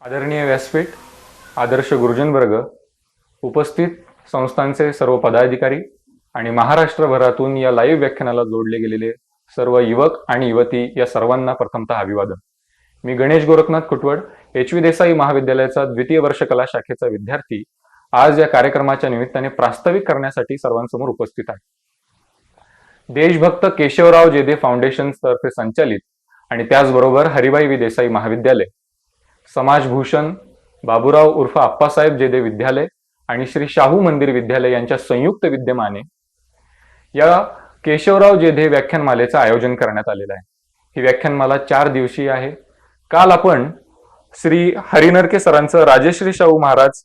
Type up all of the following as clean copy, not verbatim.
आदरणीय व्यासपीठ, आदर्श गुरुजन वर्ग, उपस्थित संस्थांचे सर्व पदाधिकारी आणि महाराष्ट्रभरातून या लाईव्ह व्याख्यानाला जोडले गेलेले सर्व युवक आणि युवती या सर्वांना प्रथमतः अभिवादन. मी गणेश गोरखनाथ कुटवड, एच.व्ही. देसाई महाविद्यालयाचा द्वितीय वर्ष कला शाखेचा विद्यार्थी आज या कार्यक्रमाच्या निमित्ताने प्रास्ताविक करण्यासाठी सर्वांसमोर उपस्थित आहे. देशभक्त केशवराव जेधे फाउंडेशन तर्फे संचालित आणि त्याचबरोबर हरिभाई वि देसाई महाविद्यालय, समाजभूषण बाबूराव उर्फ आप्पासाहेब जेधे विद्यालय आणि श्री शाहू मंदिर विद्यालय यांच्या संयुक्त विद्यमाने या केशवराव जेधे व्याख्यानमालेचं आयोजन करण्यात आलेलं आहे. ही व्याख्यानमाला 4 दिवसीय आहे. काल आपण श्री हरिनरके सरांचं राजश्री शाहू महाराज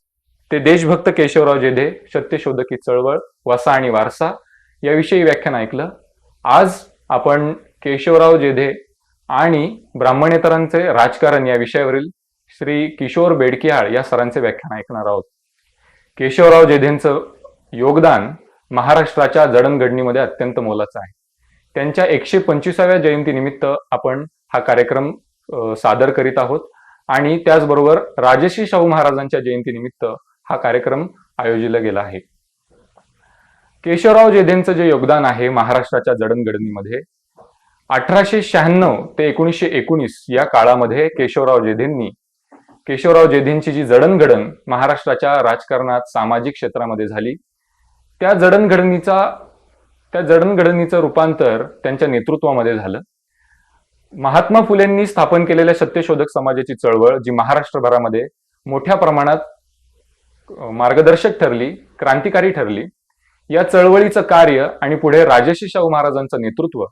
ते देशभक्त केशवराव जेधे सत्यशोधकी चळवळ वसा आणि वारसा याविषयी व्याख्यान ऐकलं. आज आपण केशवराव जेधे आणि ब्राह्मणेतरांचे राजकारण या विषयावरील श्री किशोर बेडकियाळ या सरांचे व्याख्यान ऐकणार आहोत. केशवराव जेधेंचं योगदान महाराष्ट्राच्या जडणघडणीमध्ये अत्यंत मोलाचं आहे. त्यांच्या 125व्या जयंतीनिमित्त आपण हा कार्यक्रम सादर करीत आहोत आणि त्याचबरोबर राजश्री शाहू महाराजांच्या जयंतीनिमित्त हा कार्यक्रम आयोजिला गेला आहे. केशवराव जेधेंचं जे योगदान आहे महाराष्ट्राच्या जडणघडणीमध्ये 1896 ते 1919 या काळामध्ये केशवराव जेधेंची जी जडणघडण महाराष्ट्राच्या राजकारणात सामाजिक क्षेत्रामध्ये झाली, त्या जडणघडणीचं रूपांतर त्यांच्या नेतृत्वामध्ये झालं. महात्मा फुलेंनी स्थापन केलेल्या सत्यशोधक समाजाची चळवळ जी महाराष्ट्रभरामध्ये मोठ्या प्रमाणात मार्गदर्शक ठरली, क्रांतिकारी ठरली, या चळवळीचं कार्य आणि पुढे राजश्री शाहू महाराजांचं नेतृत्व,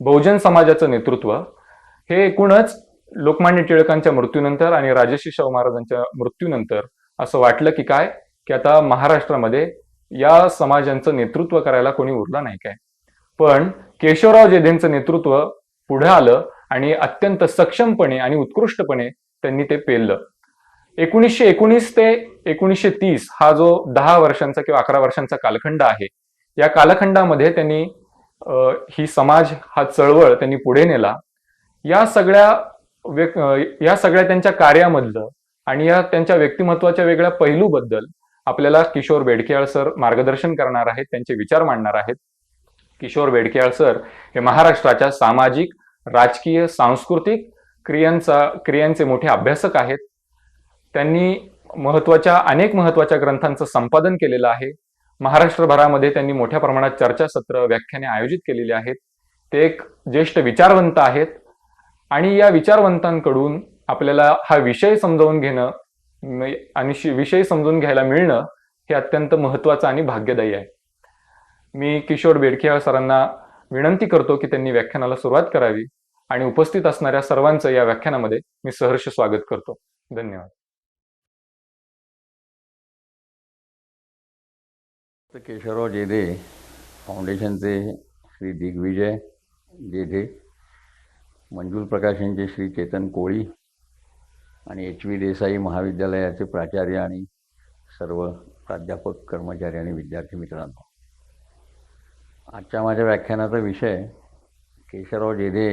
बहुजन समाजाचं नेतृत्व हे एकूणच लोकमान्य टिळकांच्या मृत्यूनंतर आणि राजश्री शाहू महाराजांच्या मृत्यूनंतर असं वाटलं की आता महाराष्ट्रामध्ये या समाजांचं नेतृत्व करायला कोणी उरलं नाही काय. पण केशवराव जेधेंचं नेतृत्व पुढे आलं आणि अत्यंत सक्षमपणे आणि उत्कृष्टपणे त्यांनी ते पेललं. 1919 ते 1930 हा जो 10 वर्षांचा किंवा 11 वर्षांचा कालखंड आहे, या कालखंडामध्ये त्यांनी ही समाज हा चळवळ त्यांनी पुढे नेला. या सगळ्या त्यांच्या कार्यामधलं आणि या त्यांच्या व्यक्तिमत्वाच्या वेगळ्या पैलूबद्दल आपल्याला किशोर बेडकियाळ सर मार्गदर्शन करणार आहेत, त्यांचे विचार मांडणार आहेत. किशोर बेडकियाळ सर हे महाराष्ट्राच्या सामाजिक, राजकीय, सांस्कृतिक क्रियांचे मोठे अभ्यासक आहेत. त्यांनी अनेक महत्वाच्या ग्रंथांचं संपादन केलेलं आहे. महाराष्ट्रभरामध्ये त्यांनी मोठ्या प्रमाणात चर्चासत्र, व्याख्याने आयोजित केलेली आहेत. ते एक ज्येष्ठ विचारवंत आहेत आणि या विचारवंतांकडून आपल्याला हा विषय समजावून घेणं आणि विषय समजून घ्यायला मिळणं हे अत्यंत महत्वाचं आणि भाग्यदायी आहे. मी किशोर बेडकियाळ सरांना विनंती करतो की त्यांनी व्याख्यानाला सुरुवात करावी आणि उपस्थित असणाऱ्या सर्वांचं या व्याख्यानामध्ये मी सहर्ष स्वागत करतो. धन्यवाद. केशवराव जेधे फाउंडेशनचे श्री दिग्विजय जेधे, मंजुल प्रकाशनचे श्री चेतन कोळी आणि एच.व्ही. देसाई महाविद्यालयाचे प्राचार्य आणि सर्व प्राध्यापक, कर्मचारी आणि विद्यार्थी मित्रांनो, आजच्या माझ्या व्याख्यानाचा विषय केशवराव जेधे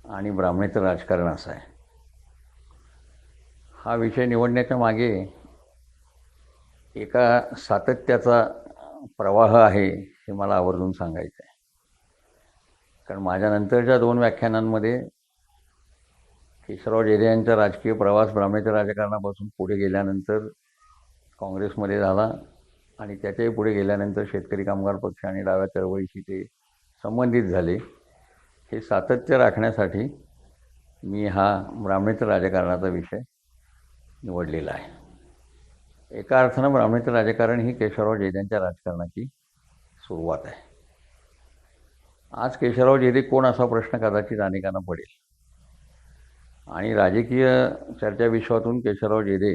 आणि ब्राह्मणेतर राजकारण असा आहे. हा विषय निवडण्याच्या मागे एका सातत्याचा प्रवाह आहे हे मला आवर्जून सांगायचं आहे. कारण माझ्या नंतरच्या 2 व्याख्यानांमध्ये केशवराव जेधे यांचा राजकीय प्रवास ब्राह्मणेतर राजकारणापासून पुढे गेल्यानंतर काँग्रेसमध्ये झाला आणि त्याच्याही पुढे गेल्यानंतर शेतकरी कामगार पक्ष आणि डाव्या चळवळीशी ते संबंधित झाले. हे सातत्य राखण्यासाठी मी हा ब्राह्मणेतर राजकारणाचा विषय निवडलेला आहे. एका अर्थानं ब्राह्मणेतर राजकारण ही केशवराव जेधेंच्या राजकारणाची सुरुवात आहे. आज केशवराव जेधे कोण असा प्रश्न कदाचित अनेकांना पडेल आणि राजकीय चर्चाविश्वातून केशवराव जेधे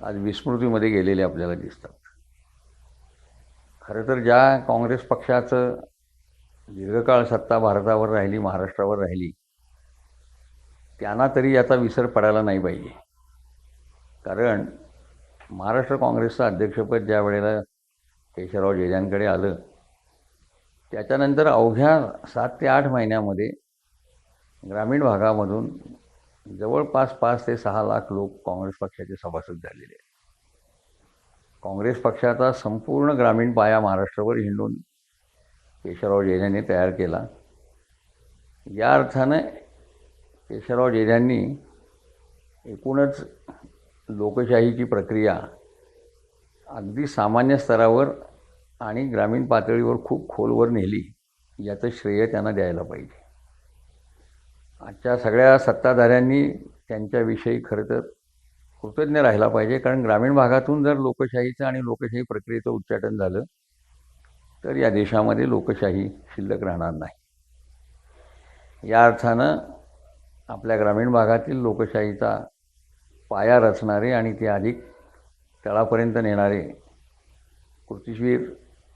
आज विस्मृतीमध्ये गेलेले आपल्याला दिसतात. खरं तर ज्या काँग्रेस पक्षाचं दीर्घकाळ सत्ता भारतावर राहिली, महाराष्ट्रावर राहिली, त्यांना तरी याचा विसर पडायला नाही पाहिजे. कारण महाराष्ट्र काँग्रेसचं अध्यक्षपद ज्या वेळेला केशवराव जेधेंकडे आलं, त्याच्यानंतर अवघ्या 7 ते 8 महिन्यामध्ये ग्रामीण भागामधून जवळपास 5 ते 6 लाख लोक काँग्रेस पक्षाचे सभासद झालेले आहेत. काँग्रेस पक्षाचा संपूर्ण ग्रामीण पाया महाराष्ट्रावर हिंडून केशवराव जेजांनी तयार केला. या अर्थानं केशवराव जेजांनी एकूणच लोकशाहीची प्रक्रिया अगदी सामान्य स्तरावर आणि ग्रामीण पातळीवर खूप खोलवर नेली, याचं श्रेय त्यांना द्यायला पाहिजे. आजच्या सगळ्या सत्ताधाऱ्यांनी त्यांच्याविषयी खरं तर कृतज्ञ राहिला पाहिजे, कारण ग्रामीण भागातून जर लोकशाहीचं आणि लोकशाही प्रक्रियेचं उच्चाटन झालं तर या देशामध्ये लोकशाही शिल्लक राहणार नाही. या अर्थानं आपल्या ग्रामीण भागातील लोकशाहीचा पाया रचणारे आणि ते अधिक तळापर्यंत नेणारे कृतिशील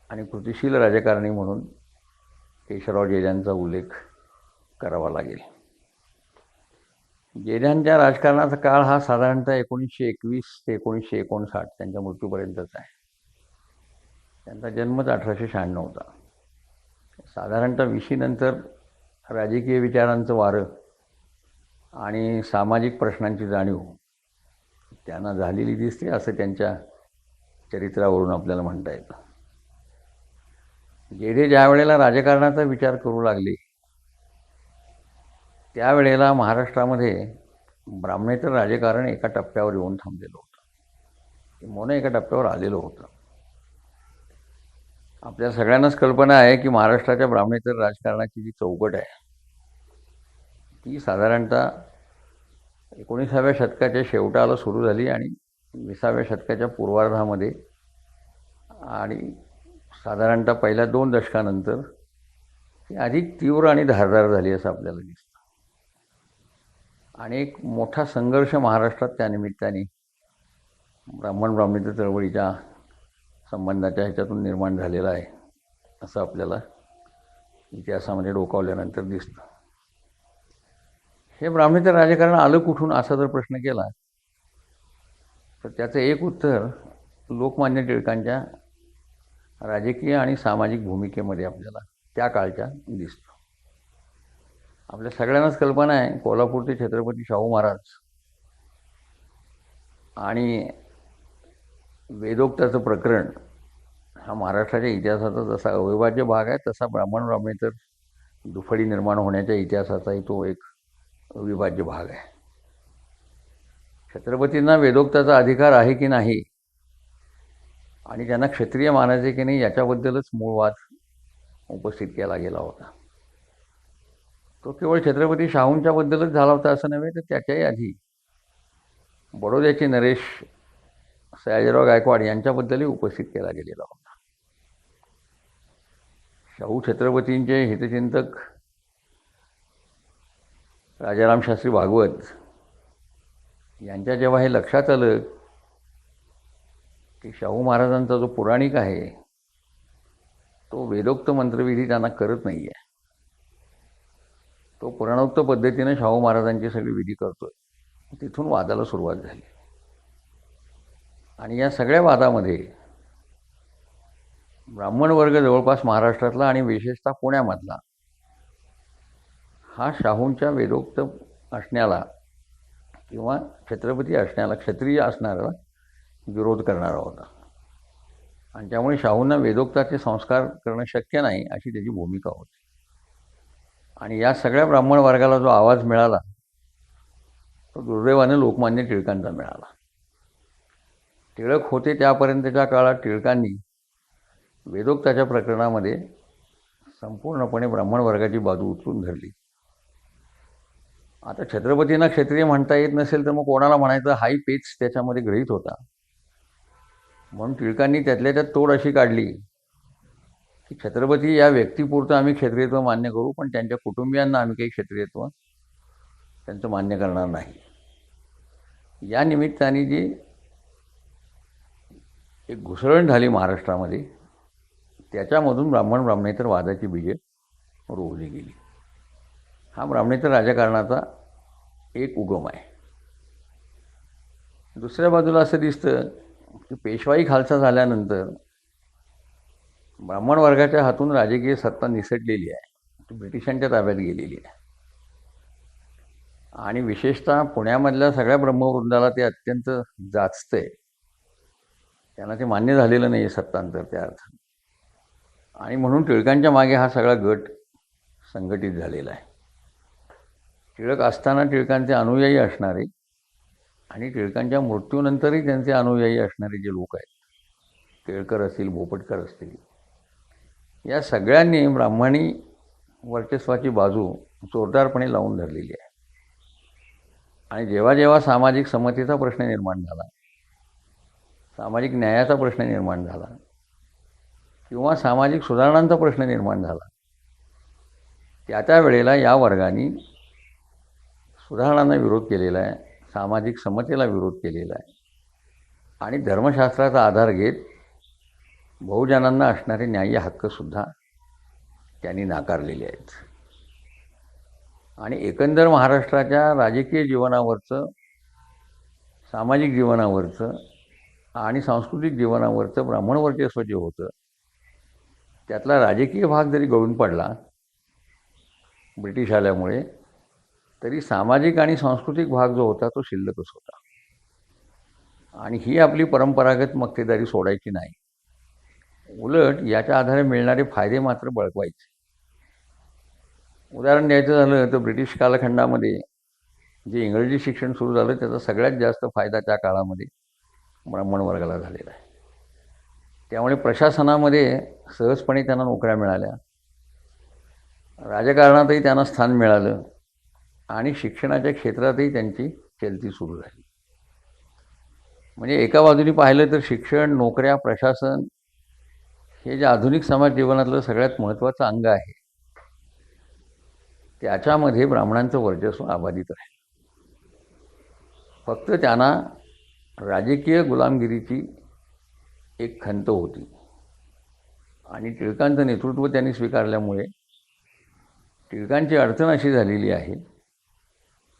आणि कृतिशील राजकारणी म्हणून केशवराव जेजांचा उल्लेख करावा लागेल. जेजांच्या राजकारणाचा काळ हा साधारणतः 1921 ते 1959 त्यांच्या मृत्यूपर्यंतच आहे. त्यांचा जन्मच 1896 होता. साधारणतः विशीनंतर राजकीय विचारांचं वारं आणि सामाजिक प्रश्नांची जाणीव त्यांना झालेली दिसते, असं त्यांच्या चरित्रावरून आपल्याला म्हणता येतं. जेठे ज्या वेळेला राजकारणाचा विचार करू लागले त्यावेळेला महाराष्ट्रामध्ये ब्राह्मणेतर राजकारण एका टप्प्यावर येऊन थांबलेलं होतं, किंवा एका टप्प्यावर आलेलं होतं. आपल्या सगळ्यांनाच कल्पना आहे की महाराष्ट्राच्या ब्राह्मणेतर राजकारणाची जी चौकट आहे ती साधारणतः 19व्या शतकाच्या शेवटाला सुरू झाली आणि 20व्या शतकाच्या पूर्वार्धामध्ये आणि साधारणतः पहिल्या 2 दशकानंतर ती अधिक तीव्र आणि धारदार झाली असं आपल्याला दिसतं. आणि एक मोठा संघर्ष महाराष्ट्रात त्यानिमित्ताने ब्राह्मणेतर चळवळीच्या संबंधाच्या ह्याच्यातून निर्माण झालेला आहे, असं आपल्याला इतिहासामध्ये डोकावल्यानंतर दिसतं. हे ब्राह्मणेतर राजकारण आलं कुठून असा जर प्रश्न केला तर त्याचं एक उत्तर लोकमान्य टिळकांच्या राजकीय आणि सामाजिक भूमिकेमध्ये आपल्याला त्या काळच्या दिसतं. आपल्या सगळ्यांनाच कल्पना आहे कोल्हापूरचे छत्रपती शाहू महाराज आणि वेदोक्ताचं प्रकरण हा महाराष्ट्राच्या इतिहासाचा जसा अविभाज्य भाग आहे तसा ब्राह्मणेतर दुफळी निर्माण होण्याच्या इतिहासाचाही तो एक अविभाज्य भाग आहे. छत्रपतींना वेदोक्ताचा अधिकार आहे की नाही आणि त्यांना क्षत्रिय मानायचे की नाही याच्याबद्दलच मूळ वाद उपस्थित केला गेला होता. तो केवळ छत्रपती शाहूंच्या बद्दलच झाला होता असं नव्हे, तर त्याच्याही आधी बडोद्याचे नरेश सयाजीराव गायकवाड यांच्याबद्दलही उपस्थित केला गेलेला होता. शाहू छत्रपतींचे हितचिंतक राजाराम शास्त्री भागवत यांच्या जेव्हा हे लक्षात आलं की शाहू महाराजांचा जो पुराणिक आहे तो वेदोक्त मंत्रविधी त्यांना करत नाही आहे, तो पुराणोक्त पद्धतीने शाहू महाराजांची सगळी विधी करतोय, तिथून वादाला सुरुवात झाली. आणि या सगळ्या वादामध्ये ब्राह्मण वर्ग जवळपास महाराष्ट्रातला आणि विशेषतः पुण्यामधला हा शाहूंच्या वेदोक्त असण्याला किंवा छत्रपती असण्याला, क्षत्रिय असणारा विरोध करणारा होता. आणि त्यामुळे शाहूंना वेदोक्ताचे संस्कार करणं शक्य नाही अशी त्याची भूमिका होती. आणि या सगळ्या ब्राह्मण वर्गाला जो आवाज मिळाला तो दुर्दैवाने लोकमान्य टिळकांचा मिळाला. टिळक होते त्यापर्यंतच्या काळात टिळकांनी वेदोक्ताच्या प्रकरणामध्ये संपूर्णपणे ब्राह्मण वर्गाची बाजू उचलून धरली. आता छत्रपतींना क्षत्रिय म्हणता येत नसेल तर मग कोणाला म्हणायचं हाही पेच त्याच्यामध्ये गृहीत होता. म्हणून टिळकांनी त्यातल्या त्यात तोड अशी काढली की छत्रपती या व्यक्तीपुरतं आम्ही क्षत्रियत्व मान्य करू, पण त्यांच्या कुटुंबियांना आम्ही काही क्षत्रियत्व त्यांचं मान्य करणार नाही. या निमित्ताने जी एक घुसळण झाली महाराष्ट्रामध्ये त्याच्यामधून ब्राह्मणेतर वादाची बीजे रोवली गेली. हा ब्राह्मणेतर राजकारणाचा एक उगम आहे. दुसऱ्या बाजूला असं दिसतं की पेशवाई खालसा झाल्यानंतर ब्राह्मण वर्गाच्या हातून राजकीय सत्ता निसटलेली आहे, ती ब्रिटिशांच्या ताब्यात गेलेली आहे. आणि विशेषतः पुण्यामधल्या सगळ्या ब्रह्मवृंदाला ते अत्यंत जाचतंय. त्यांना ते मान्य झालेलं नाही आहे सत्तांतर त्या अर्थाने. आणि म्हणून टिळकांच्या मागे हा सगळा गट संघटित झालेला आहे. टिळक असताना टिळकांचे अनुयायी असणारे आणि टिळकांच्या मृत्यूनंतरही त्यांचे अनुयायी असणारे जे लोक आहेत, केळकर असतील, भोपटकर असतील, या सगळ्यांनी ब्राह्मणी वर्चस्वाची बाजू जोरदारपणे लावून धरलेली आहे. आणि जेव्हा जेव्हा सामाजिक समतेचा प्रश्न निर्माण झाला, सामाजिक न्यायाचा प्रश्न निर्माण झाला किंवा सामाजिक सुधारणांचा प्रश्न निर्माण झाला, त्या वेळेला या वर्गाने सुधारणांना विरोध केलेला आहे, सामाजिक समतेला विरोध केलेला आहे आणि धर्मशास्त्राचा आधार घेत बहुजनांना असणारे न्याय्य हक्कसुद्धा त्यांनी नाकारलेले आहेत. आणि एकंदर महाराष्ट्राच्या राजकीय जीवनावरचं, सामाजिक जीवनावरचं आणि सांस्कृतिक जीवनावरचं ब्राह्मण वर्चस्व जे होतं, त्यातला राजकीय भाग जरी गळून पडला ब्रिटिश आल्यामुळे, तरी सामाजिक आणि सांस्कृतिक भाग जो होता तो शिल्लकच होता. आणि ही आपली परंपरागत मक्तेदारी सोडायची नाही, उलट याच्या आधारे मिळणारे फायदे मात्र बळकवायचे. उदाहरण द्यायचं झालं तर ब्रिटिश कालखंडामध्ये जे इंग्रजी शिक्षण सुरू झालं त्याचा सगळ्यात जास्त फायदा त्या काळामध्ये ब्राह्मण वर्गाला झालेला आहे. त्यामुळे प्रशासनामध्ये सहजपणे त्यांना नोकऱ्या मिळाल्या, राजकारणातही त्यांना स्थान मिळालं आणि शिक्षणाच्या क्षेत्रातही त्यांची चलती सुरू झाली. म्हणजे एका बाजूने पाहिलं तर शिक्षण, नोकऱ्या, प्रशासन हे जे आधुनिक समाज जीवनातलं सगळ्यात महत्त्वाचं अंग आहे, त्याच्यामध्ये ब्राह्मणांचं वर्चस्व अबाधित राहील. फक्त त्यांना राजकीय गुलामगिरीची एक खंत होती आणि टिळकांचं नेतृत्व त्यांनी स्वीकारल्यामुळे टिळकांची अडचण अशी झालेली आहे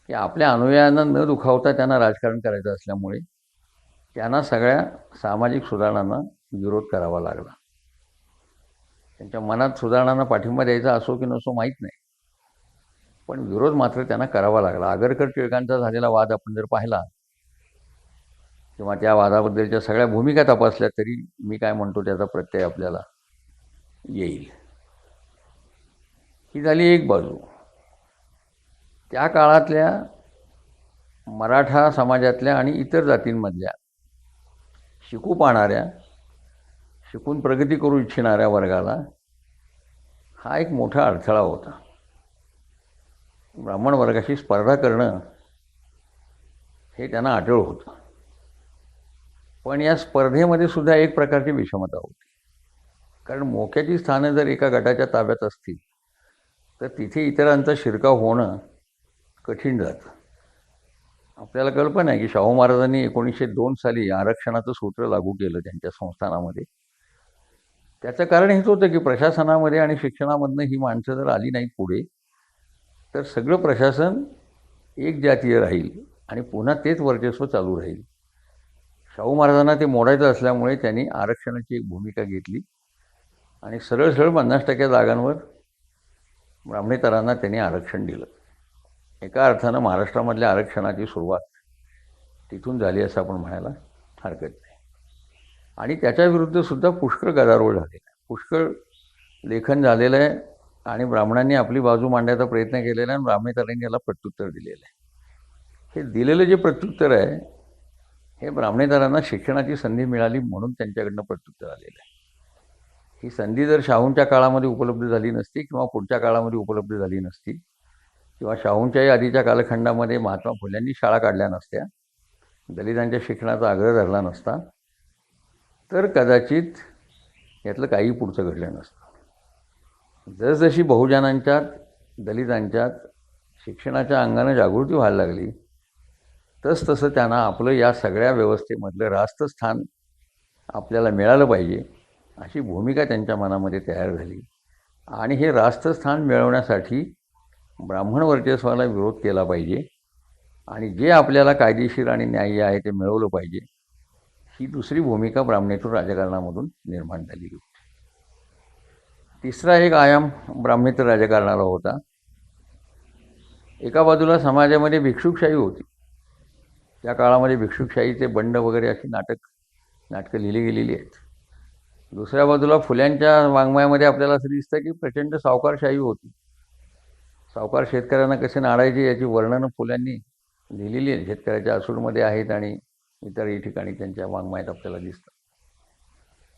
की आपल्या अनुयायांना न दुखावता त्यांना राजकारण करायचं असल्यामुळे त्यांना सगळ्या सामाजिक सुधारणांना विरोध करावा लागला. त्यांच्या मनात सुधारणांना पाठिंबा द्यायचा असो की नसो माहीत नाही, पण विरोध मात्र त्यांना करावा लागला. आगरकर टिळकांचा झालेला वाद आपण जर पाहिला किंवा त्या वादाबद्दलच्या सगळ्या भूमिका तपासल्या तरी मी काय म्हणतो त्याचा प्रत्यय आपल्याला येईल. ही झाली एक बाजू. त्या काळातल्या मराठा समाजातल्या आणि इतर जातींमधल्या शिकू पाहणाऱ्या, शिकून प्रगती करू इच्छिणाऱ्या वर्गाला हा एक मोठा अडथळा होता. ब्राह्मण वर्गाशी स्पर्धा करणं हे त्यांना अटळ होतं. पण या स्पर्धेमध्ये सुद्धा एक प्रकारची विषमता होती, कारण मोक्याची स्थानं जर एका गटाच्या ताब्यात असतील तर तिथे इतरांचा शिरकाव होणं कठीण जातं. आपल्याला कल्पना आहे की शाहू महाराजांनी 1902 साली आरक्षणाचं सूत्र लागू केलं त्यांच्या संस्थानामध्ये. त्याचं कारण हेच होतं की प्रशासनामध्ये आणि शिक्षणामधनं ही माणसं जर आली नाहीत पुढे तर सगळं प्रशासन एक जातीय राहील आणि पुन्हा तेच वर्चस्व चालू राहील. शाहू महाराजांना ते मोडायचं असल्यामुळे त्यांनी आरक्षणाची एक भूमिका घेतली आणि सरळ 50% जागांवर ब्राह्मणेतरांना त्यांनी आरक्षण दिलं. एका अर्थानं महाराष्ट्रामधल्या आरक्षणाची सुरुवात तिथून झाली असं आपण म्हणायला हरकत नाही. आणि त्याच्याविरुद्धसुद्धा पुष्कळ गदारोळ झालेला आहे, पुष्कळ लेखन झालेलं आहे आणि ब्राह्मणांनी आपली बाजू मांडण्याचा प्रयत्न केलेला आहे आणि ब्राह्मणेतरांनी याला प्रत्युत्तर दिलेलं आहे. हे दिलेलं जे प्रत्युत्तर आहे हे ब्राह्मणेतरांना शिक्षणाची संधी मिळाली म्हणून त्यांच्याकडनं प्रत्युत्तर आलेलं आहे. ही संधी जर शाहूंच्या काळामध्ये उपलब्ध झाली नसती किंवा पुढच्या काळामध्ये उपलब्ध झाली नसती किंवा शाहूंच्याही आधीच्या कालखंडामध्ये महात्मा फुल्यांनी शाळा काढल्या नसत्या, दलितांच्या शिक्षणाचा आग्रह धरला नसता, तर कदाचित यातलं काही पुढचं घडलं नसतं. जसजशी बहुजनांच्यात, दलितांच्यात शिक्षणाच्या अंगानं जागृती व्हायला लागली तसतसं त्यांना आपलं या सगळ्या व्यवस्थेमधलं रास्त स्थान आपल्याला मिळालं पाहिजे अशी भूमिका त्यांच्या मनामध्ये तयार झाली. आणि हे रास्त स्थान मिळवण्यासाठी ब्राह्मण वर्चस्वाला विरोध केला पाहिजे आणि जे आपल्याला कायदेशीर आणि न्याय्य आहे ते मिळवलं पाहिजे, ही दुसरी भूमिका ब्राह्मणेतर राजकारणामधून निर्माण झालेली होती. तिसरा एक आयाम ब्राह्मणेतर राजकारणाला होता एका बाजूला समाजामध्ये भिक्षुकशाही होती. त्या काळामध्ये भिक्षुकशाहीचे बंड वगैरे अशी नाटकं लिहिली गेलेली आहेत. दुसऱ्या बाजूला फुल्यांच्या वाङ्मयामध्ये आपल्याला असं दिसतं की प्रचंड सावकारशाही होती. सावकार शेतकऱ्यांना कसे नाडायचे याची वर्णनं फुल्यांनी लिहिलेली आहेत. शेतकऱ्याच्या असूडमध्ये आहेत आणि इतरही ठिकाणी त्यांच्या वाङ्मयात आपल्याला दिसतं.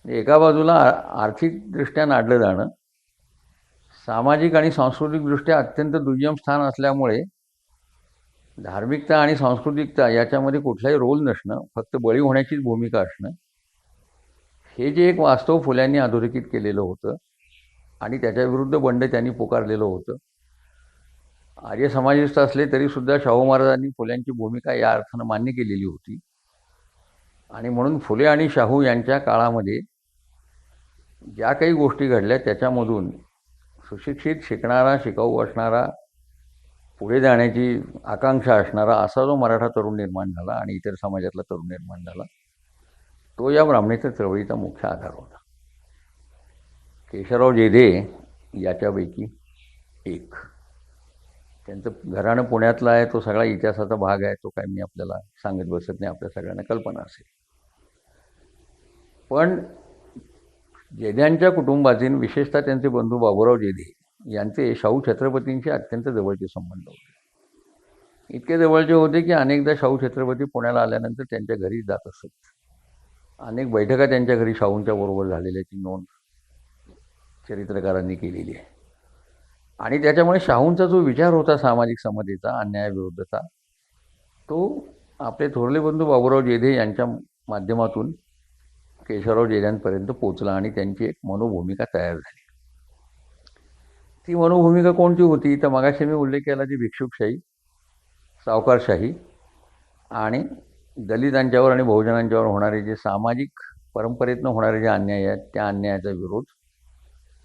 एका बाजूला आर्थिकदृष्ट्या नाडलं जाणं, सामाजिक आणि सांस्कृतिकदृष्ट्या अत्यंत दुय्यम स्थान असल्यामुळे धार्मिकता आणि सांस्कृतिकता याच्यामध्ये कुठलाही रोल नसणं, फक्त बळी होण्याचीच भूमिका असणं, हे जे एक वास्तव फुल्यांनी अधोरेखित केलेलं होतं आणि त्याच्याविरुद्ध बंड त्यांनी पुकारलेलं होतं. आर्य समाजिस्ट असले तरीसुद्धा शाहू महाराजांनी फुल्यांची भूमिका या अर्थानं मान्य केलेली होती. आणि म्हणून फुले आणि शाहू यांच्या काळामध्ये ज्या काही गोष्टी घडल्या त्याच्यामधून सुशिक्षित, शिकणारा, शिकाऊ असणारा, पुढे जाण्याची आकांक्षा असणारा असा जो मराठा तरुण निर्माण झाला आणि इतर समाजातला तरुण निर्माण झाला, तो या ब्राह्मणेतर चळवळीचा मुख्य आधार होता. केशवराव जेधे याच्यापैकी एक. त्यांचं घराणं पुण्यातलं आहे, तो सगळा इतिहासाचा भाग आहे, तो काय मी आपल्याला सांगत बसत नाही, आपल्या सगळ्यांना कल्पना असेल. पण जेध्यांच्या कुटुंबातील, विशेषतः त्यांचे बंधू बाबूराव जेधे यांचे शाहू छत्रपतींशी अत्यंत जवळचे संबंध होते. इतके जवळचे होते की अनेकदा शाहू छत्रपती पुण्याला आल्यानंतर त्यांच्या घरी जात असत. अनेक बैठका त्यांच्या घरी शाहूंच्या बरोबर झालेल्याची नोंद चरित्रकारांनी केलेली आहे. आणि त्याच्यामुळे शाहूंचा जो विचार होता सामाजिक समतेचा, अन्यायाविरुद्धचा, तो आपले थोरले बंधू बाबूराव जेधे यांच्या माध्यमातून केशवराव जेध्यांपर्यंत पोचला आणि त्यांची एक मनोभूमिका तयार झाली. ती मनोभूमिका कोणती होती? तर मगाशी मी उल्लेख केला ती भिक्षुकशाही, सावकारशाही आणि दलितांच्यावर आणि बहुजनांच्यावर होणारे जे सामाजिक परंपरेतनं होणारे जे अन्याय आहेत त्या अन्यायाचा विरोध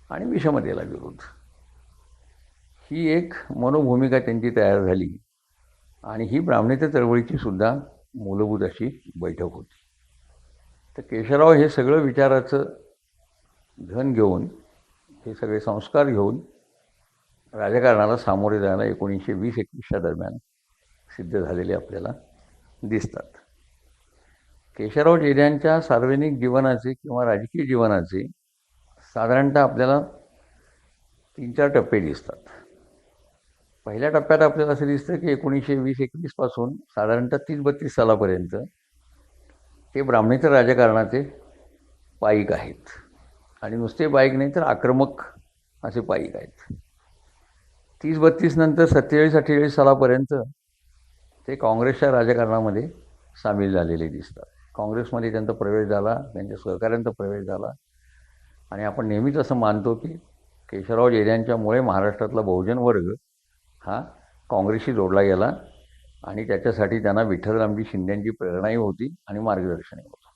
आणि विषमतेला विरोध, ही एक मनोभूमिका त्यांची तयार झाली. आणि ही ब्राह्मणेतर चळवळीची सुद्धा मूलभूत अशी बैठक होती. तर केशवराव हे सगळं विचाराचं धन घेऊन, हे सगळे संस्कार घेऊन राजकारणाला सामोरे जायला 1920-21च्या दरम्यान सिद्ध झालेले आपल्याला दिसतात. केशवराव जेध्यांच्या सार्वजनिक जीवनाचे किंवा राजकीय जीवनाचे साधारणतः आपल्याला 3-4 टप्पे दिसतात. पहिल्या टप्प्यात आपल्याला असं दिसतं की 1920-21 पासून साधारणतः 30-32 सालापर्यंत हे ब्राह्मणेतर राजकारणाचे पाईक आहेत. आणि नुसते पाईक नाही तर आक्रमक असे पाईक आहेत. 30-32 नंतर 47-48 सालापर्यंत ते काँग्रेसच्या राजकारणामध्ये सामील झालेले दिसतात. काँग्रेसमध्ये त्यांचा प्रवेश झाला, त्यांच्या सहकाऱ्यांचा प्रवेश झाला. आणि आपण नेहमीच असं मानतो की केशवराव जेध्यांच्यामुळे महाराष्ट्रातला बहुजन वर्ग हा काँग्रेसशी जोडला गेला आणि त्याच्यासाठी त्यांना विठ्ठलरामजी शिंदेंची प्रेरणाही होती आणि मार्गदर्शनही होतं.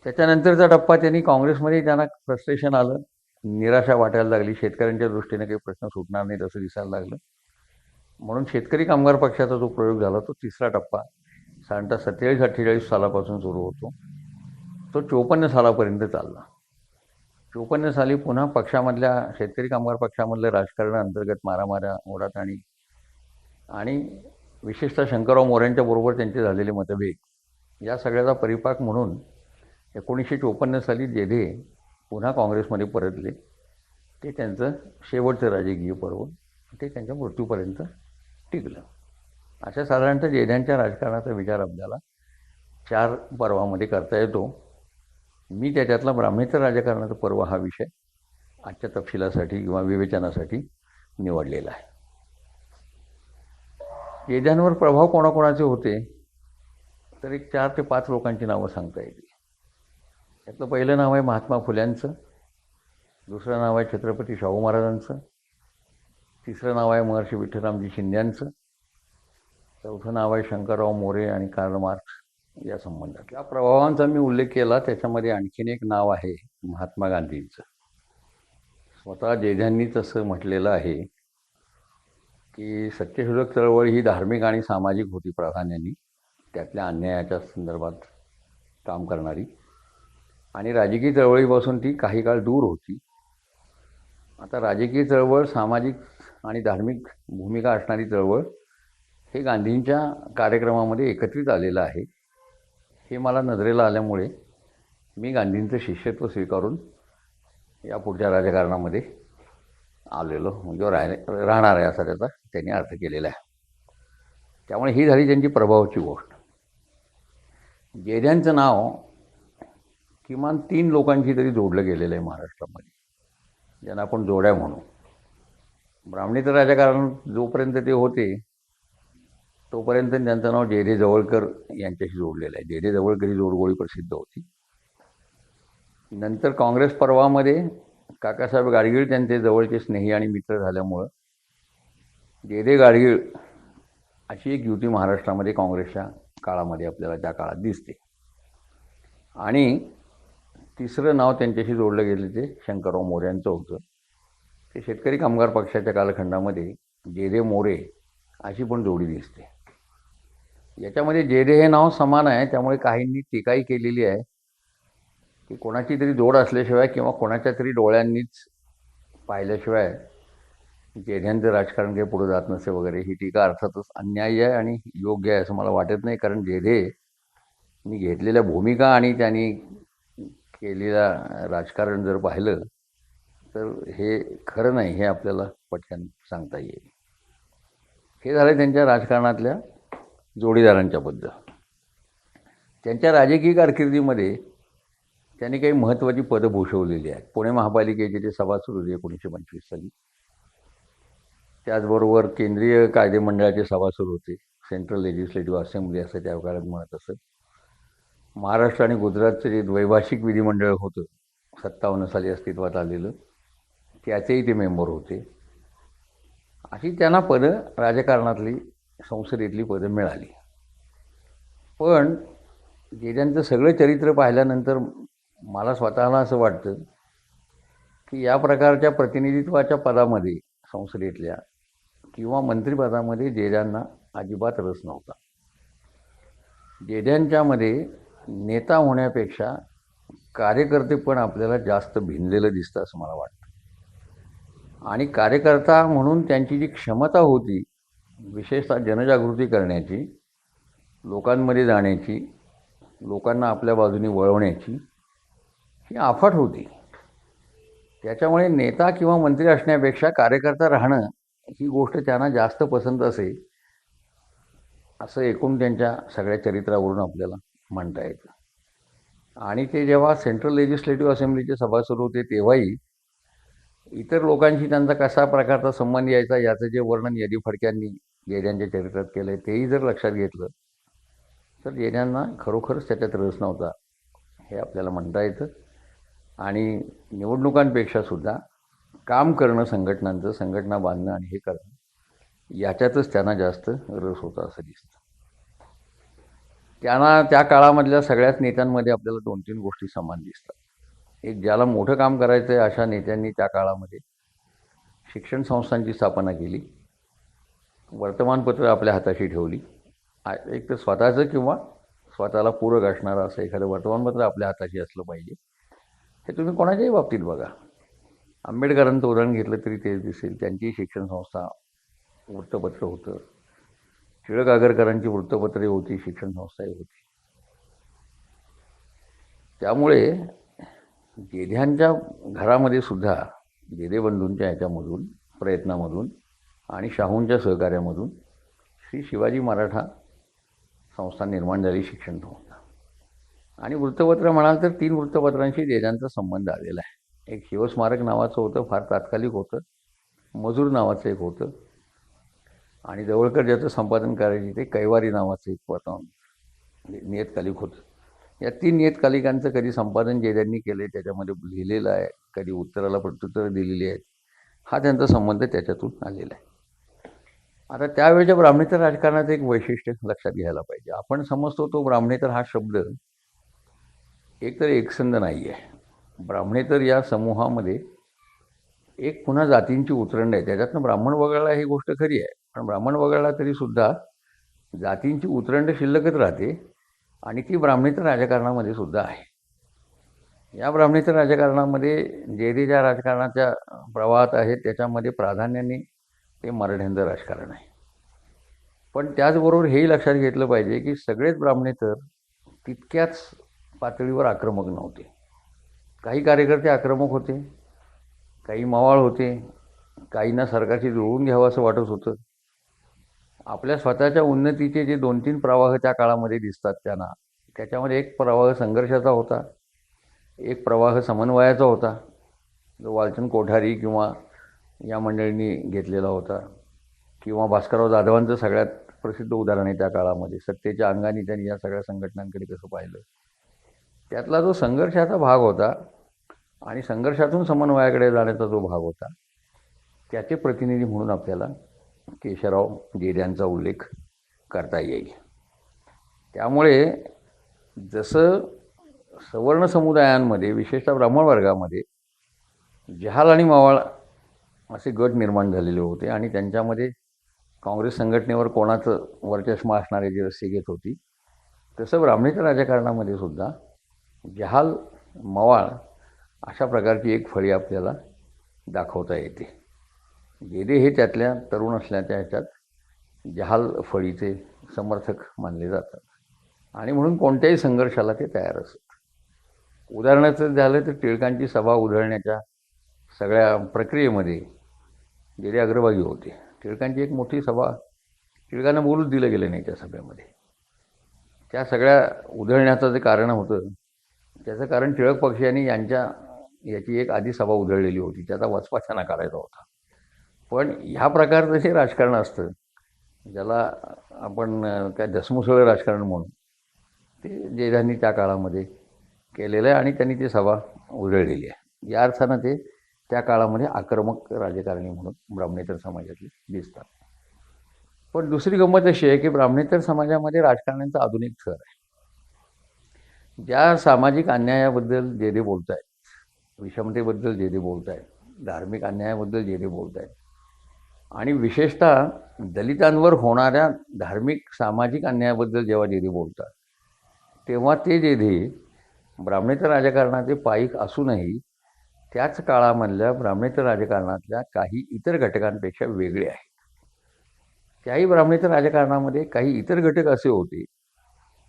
त्याच्यानंतरचा टप्पा त्यांनी काँग्रेसमध्ये त्यांना फ्रस्ट्रेशन आलं, निराशा वाटायला लागली, शेतकऱ्यांच्या दृष्टीने काही प्रश्न सुटणार नाहीत असं दिसायला लागलं. म्हणून शेतकरी कामगार पक्षाचा जो प्रयोग झाला तो तिसरा टप्पा साधारणतः 47-48 सालापासून सुरू होतो, तो 54 सालापर्यंत चालला. 54 साली पुन्हा पक्षामधल्या शेतकरी कामगार पक्षामधलं राजकारण, अंतर्गत मारामाऱ्या, ओढाताणी आणि विशेषतः शंकरराव मोऱ्यांच्या बरोबर त्यांचे झालेले मतभेद, या सगळ्याचा परिपाक म्हणून 1954 साली जेधे पुन्हा काँग्रेसमध्ये परतले. ते त्यांचं शेवटचं राजकीय पर्व ते त्यांच्या मृत्यूपर्यंत टिकलं. अशा साधारणतः जेध्यांच्या राजकारणाचा विचार आपल्याला 4 पर्वामध्ये करता येतो. मी त्याच्यातला ब्राह्मणेतर राजकारणाचा पर्व हा विषय आजच्या तपशिलासाठी किंवा विवेचनासाठी निवडलेला आहे. जेध्यांवर प्रभाव कोणाकोणाचे होते तर एक 4 ते 5 लोकांची नावं सांगता येतील. त्यातलं पहिलं नाव आहे महात्मा फुल्यांचं, दुसरं नाव आहे छत्रपती शाहू महाराजांचं, तिसरं नाव आहे महर्षी विठ्ठलरामजी शिंद्यांचं, चौथं नाव आहे शंकरराव मोरे आणि कार्ल मार्क्स या संबंधात. या प्रभावांचा मी उल्लेख केला, त्याच्यामध्ये आणखीन एक नाव आहे महात्मा गांधींचं. स्वतः जेध्यांनीच असं म्हटलेलं आहे की सत्यशोधक चळवळ ही धार्मिक आणि सामाजिक होती प्राधान्याने, त्यातल्या अन्यायाच्या संदर्भात काम करणारी, आणि राजकीय चळवळीपासून ती काही काळ दूर होती. आता राजकीय चळवळ सामाजिक आणि धार्मिक भूमिका असणारी चळवळ हे गांधींच्या कार्यक्रमामध्ये एकत्रित आलेलं आहे. हे मला नजरेला आल्यामुळे मी गांधींचं शिष्यत्व स्वीकारून या पुढच्या राजकारणामध्ये आलेलो म्हणजे राहणार आहे असा त्याचा त्यांनी अर्थ केलेला आहे. त्यामुळे ही झाली त्यांची प्रभावाची गोष्ट. जेद्यांचं नाव किमान 3 लोकांशी तरी जोडलं गेलेलं आहे महाराष्ट्रामध्ये, ज्यांना आपण जोड्या म्हणू. ब्राह्मणेतर राजकारण जोपर्यंत ते होते तोपर्यंत त्यांचं नाव जे जवळकर यांच्याशी जोडलेलं आहे. जे जवळकर ही जोडगोळी प्रसिद्ध होती. नंतर काँग्रेस पर्वामध्ये काकासाहेब गाडगीळ त्यांचे जवळचे स्नेही आणि मित्र झाल्यामुळं जे गाडगीळ अशी एक युती महाराष्ट्रामध्ये काँग्रेसच्या काळामध्ये आपल्याला त्या काळात दिसते. आणि तिसरं नाव त्यांच्याशी जोडलं गेलं ते शंकरराव मोरे यांचं होतं. ते शेतकरी कामगार पक्षाच्या कालखंडामध्ये जे मोरे अशी पण जोडी दिसते. याच्यामध्ये जे हे नाव समान आहे, त्यामुळे काहींनी टीकाही केलेली आहे की कोणाची तरी जोड असल्याशिवाय किंवा कोणाच्या तरी डोळ्यांनीच पाहिल्याशिवाय जेध्यांचं राजकारण काही पुढे जात नसे वगैरे. ही टीका अर्थातच अन्यायी आहे आणि योग्य आहे असं मला वाटत नाही. कारण जेधेंनी घेतलेल्या भूमिका आणि त्यांनी केलेलं राजकारण जर पाहिलं तर हे खरं नाही हे आपल्याला पटकन सांगता येईल. हे झालं त्यांच्या राजकारणातल्या जोडीदारांच्याबद्दल. त्यांच्या राजकीय कारकिर्दीमध्ये त्यांनी काही महत्त्वाची पदं भूषवलेली आहेत. पुणे महापालिकेचे ते सभासद होते 1925 साली. त्याचबरोबर केंद्रीय कायदे मंडळाचे सभासद होते. सेंट्रल लेजिस्लेटिव्ह असेंब्ली असं त्या काळात म्हणत असत. महाराष्ट्र आणि गुजरातचं जे द्वैभाषिक विधिमंडळ होतं 57 साली अस्तित्वात आलेलं, त्याचेही ते मेंबर होते. अशी त्यांना पदं राजकारणातली संसदेतली पदं मिळाली. पण जेद्यांचं सगळं चरित्र पाहिल्यानंतर मला स्वतःला असं वाटतं की या प्रकारच्या प्रतिनिधित्वाच्या पदामध्ये संसदेतल्या किंवा मंत्रिपदामध्ये जेद्यांना अजिबात रस नव्हता. जेद्यांच्यामध्ये नेता होण्यापेक्षा कार्यकर्ते पण आपल्याला जास्त भिनलेलं दिसतं असं मला वाटतं. आणि कार्यकर्ता म्हणून त्यांची जी क्षमता होती विशेषतः जनजागृती करण्याची, लोकांमध्ये जाण्याची, लोकांना आपल्या बाजूने वळवण्याची, ही अफाट होती. त्याच्यामुळे नेता किंवा मंत्री असण्यापेक्षा कार्यकर्ता राहणं ही गोष्ट त्यांना जास्त पसंत असे असं एकूण त्यांच्या सगळ्या चरित्रावरून आपल्याला म्हणता येतं. आणि ते जेव्हा सेंट्रल लेजिस्लेटिव्ह असेंब्लीचे सभासद होते तेव्हाही इतर लोकांशी त्यांचा कसा प्रकारचा संबंध यायचा याचं जे वर्णन यदी फडक्यांनी जेद्यांच्या चरित्रात केलं आहे तेही जर लक्षात घेतलं तर जेद्यांना खरोखरच त्याच्यात रस नव्हता हे आपल्याला म्हणता येतं. आणि निवडणुकांपेक्षा सुद्धा काम करणं, संघटनांचं, संघटना बांधणं आणि हे करणं याच्यातच त्यांना जास्त रस होता असं दिसतं. त्यांना त्या काळामधल्या सगळ्याच नेत्यांमध्ये आपल्याला 2-3 गोष्टी समान दिसतात. एक, ज्याला मोठं काम करायचं आहे अशा नेत्यांनी त्या काळामध्ये शिक्षण संस्थांची स्थापना केली, वर्तमानपत्र आपल्या हाताशी ठेवली. एक तर स्वतःचं किंवा स्वतःला पूरक असणारं असं एखादं वर्तमानपत्र आपल्या हाताशी असलं पाहिजे. हे तुम्ही कोणाच्याही बाबतीत बघा. आंबेडकरांचं उदाहरण घेतलं तरी तेच दिसेल. त्यांची शिक्षण संस्था वृत्तपत्र होतं. टिळक आगरकरांची वृत्तपत्रे होती, शिक्षण संस्थाही होती. त्यामुळे जेध्यांच्या घरामध्ये सुद्धा जेधे बंधूंच्या ह्याच्यामधून प्रयत्नामधून आणि शाहूंच्या सहकार्यामधून श्री शिवाजी मराठा संस्था निर्माण झाली, शिक्षण संस्था. आणि वृत्तपत्र म्हणाल तर 3 वृत्तपत्रांशी जेद्यांचा संबंध आलेला आहे. एक शिवस्मारक नावाचं होतं, फार तात्कालिक होतं. मजूर नावाचं एक होतं. आणि जवळकर ज्याचं संपादन करायचे ते कैवारी नावाचं एक वर्तमान नियतकालिक होतं. या 3 नियतकालिकांचं कधी संपादन जेद्यांनी केले त्याच्यामध्ये लिहिलेलं आहे, कधी उत्तराला प्रत्युत्तरं दिलेली आहेत. हा त्यांचा संबंध त्याच्यातून आलेला आहे. आता त्यावेळेच्या ब्राह्मणेतर राजकारणाचं एक वैशिष्ट्य लक्षात घ्यायला पाहिजे. आपण समजतो तो ब्राह्मणेतर हा शब्द एकतर एकसंध नाही आहे. ब्राह्मणेतर या समूहामध्ये एक पुन्हा जातींची उतरंड आहे. त्याच्यातनं ब्राह्मण वगळला ही गोष्ट खरी आहे, पण ब्राह्मण वगळला तरीसुद्धा जातींची उतरंड शिल्लकच राहते आणि ती ब्राह्मणेतर राजकारणामध्ये सुद्धा आहे. या ब्राह्मणेतर राजकारणामध्ये जे ज्या राजकारणाच्या प्रवाहात आहेत त्याच्यामध्ये प्राधान्याने ते मराठ्यांचं राजकारण आहे. पण त्याचबरोबर हेही लक्षात घेतलं पाहिजे की सगळेच ब्राह्मणेतर तितक्याच पातळीवर आक्रमक नव्हते. काही कार्यकर्ते आक्रमक होते, काही मवाळ होते, काहींना सरकारशी जुळवून घ्यावं असं वाटत होतं. आपल्या स्वतःच्या उन्नतीचे जे 2-3 प्रवाह त्या काळामध्ये दिसतात त्यांना, त्याच्यामध्ये एक प्रवाह संघर्षाचा होता, एक प्रवाह समन्वयाचा होता, जो वालचंद कोठारी किंवा या मंडळींनी घेतलेला होता, किंवा भास्करराव जाधवांचं सगळ्यात प्रसिद्ध उदाहरण आहे त्या काळामध्ये. सत्तेच्या अंगाने त्यांनी या सगळ्या संघटनांकडे कसं पाहिलं. त्यातला जो संघर्षाचा भाग होता आणि संघर्षातून समन्वयाकडे जाण्याचा जो भाग होता, त्याचे प्रतिनिधी म्हणून आपल्याला केशवराव जेधे यांचा उल्लेख करता येईल. त्यामुळे जसं सवर्ण समुदायांमध्ये, विशेषतः ब्राह्मण वर्गामध्ये जहाल आणि मवाळ असे गट निर्माण झालेले होते आणि त्यांच्यामध्ये काँग्रेस संघटनेवर कोणाचं वर्चस्व असणारे जी रस्सी घेत होती, तसं ब्राह्मणेतर राजकारणामध्ये सुद्धा जहाल मवाळ अशा प्रकारची एक फळी आपल्याला दाखवता येते. जेधे हे त्यातल्या तरुण असल्याच्या ह्याच्यात जहाल फळीचे समर्थक मानले जातात आणि म्हणून कोणत्याही संघर्षाला ते तयार असतात. उदाहरणाचं झालं तर टिळकांची सभा उधळण्याच्या सगळ्या प्रक्रियेमध्ये जेधे अग्रभागी होते. टिळकांची एक मोठी सभा, टिळकांना बोलूच दिलं गेलं नाही त्या सभेमध्ये. त्या सगळ्या उधळण्याचं जे कारण होतं, त्याचं कारण टिळक पक्षाने याची एक आधी सभा उधळलेली होती, त्याचा वचपा त्यांना काढायचा होता. पण ह्या प्रकारचं जे राजकारण असतं, ज्याला आपण काय धसमुसळ राजकारण म्हणून, ते जेधांनी त्या काळामध्ये केलेलं आहे आणि त्यांनी ती सभा उधळलेली आहे. या अर्थानं ते त्या काळामध्ये आक्रमक राजकारणी म्हणून ब्राह्मणेतर समाजातले दिसतात. पण दुसरी गंमत अशी आहे की ब्राह्मणेतर समाजामध्ये राजकारण्यांचा आधुनिक थर आहे. ज्या सामाजिक अन्यायाबद्दल जेधे बोलत आहेत, विषमतेबद्दल जेधे बोलत आहेत, धार्मिक अन्यायाबद्दल जेधे बोलत आहेत आणि विशेषतः दलितांवर होणाऱ्या धार्मिक सामाजिक अन्यायाबद्दल जेव्हा जेधे बोलतात, तेव्हा ते जेधे ब्राह्मणेतर राजकारणाचे पाईक असूनही त्याच काळामधल्या ब्राह्मणेतर राजकारणातल्या काही इतर घटकांपेक्षा वेगळे आहेत. त्याही ब्राह्मणेतर राजकारणामध्ये काही इतर घटक असे होते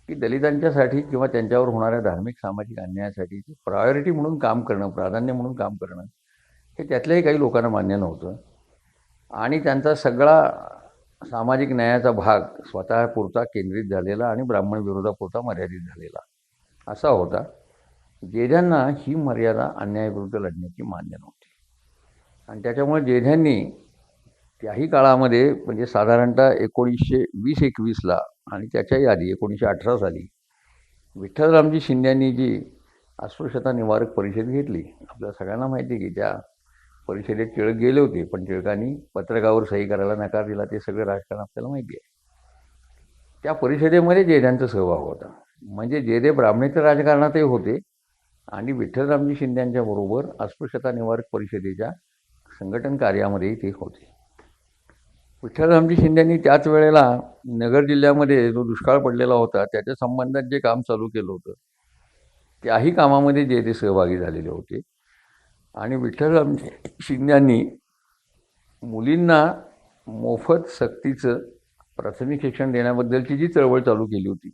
की दलितांच्यासाठी किंवा त्यांच्यावर होणाऱ्या धार्मिक सामाजिक अन्यायासाठी प्रायोरिटी म्हणून काम करणं, प्राधान्य म्हणून काम करणं, हे त्यातल्याही काही लोकांना मान्य नव्हतं आणि त्यांचा सगळा सामाजिक न्यायाचा भाग स्वतःपुरता केंद्रित झालेला आणि ब्राह्मण विरोधापुरता मर्यादित झालेला असा होता. जेध्यांना ही मर्यादा अन्यायाविरुद्ध लढण्याची मान्य नव्हती आणि त्याच्यामुळे जेध्यांनी त्याही काळामध्ये, म्हणजे साधारणतः 1920-21ला आणि त्याच्याही आधी 1918 साली विठ्ठलरामजी शिंद्यांनी जी अस्पृश्यता निवारक परिषद घेतली, आपल्या सगळ्यांना माहिती आहे की त्या परिषदेत टिळक गेले होते, पण टिळकांनी पत्रकावर सही करायला नकार दिला. ते सगळं राजकारण आपल्याला माहिती आहे. त्या परिषदेमध्ये जेध्यांचा सहभाग होता. म्हणजे जेधे ब्राह्मणेतर राजकारणातही होते आणि विठ्ठलरामजी शिंद्यांच्या बरोबर अस्पृश्यता निवारक परिषदेच्या संघटन कार्यामध्येही ते होते. विठ्ठलरामजी शिंद्यांनी त्याच वेळेला नगर जिल्ह्यामध्ये जो दुष्काळ पडलेला होता, त्याच्या संबंधात जे काम चालू केलं होतं, त्याही कामामध्ये जेधे सहभागी झालेले होते आणि विठ्ठलरामजी शिंद्यांनी मुलींना मोफत सक्तीचं प्राथमिक शिक्षण देण्याबद्दलची जी चळवळ चालू केली होती,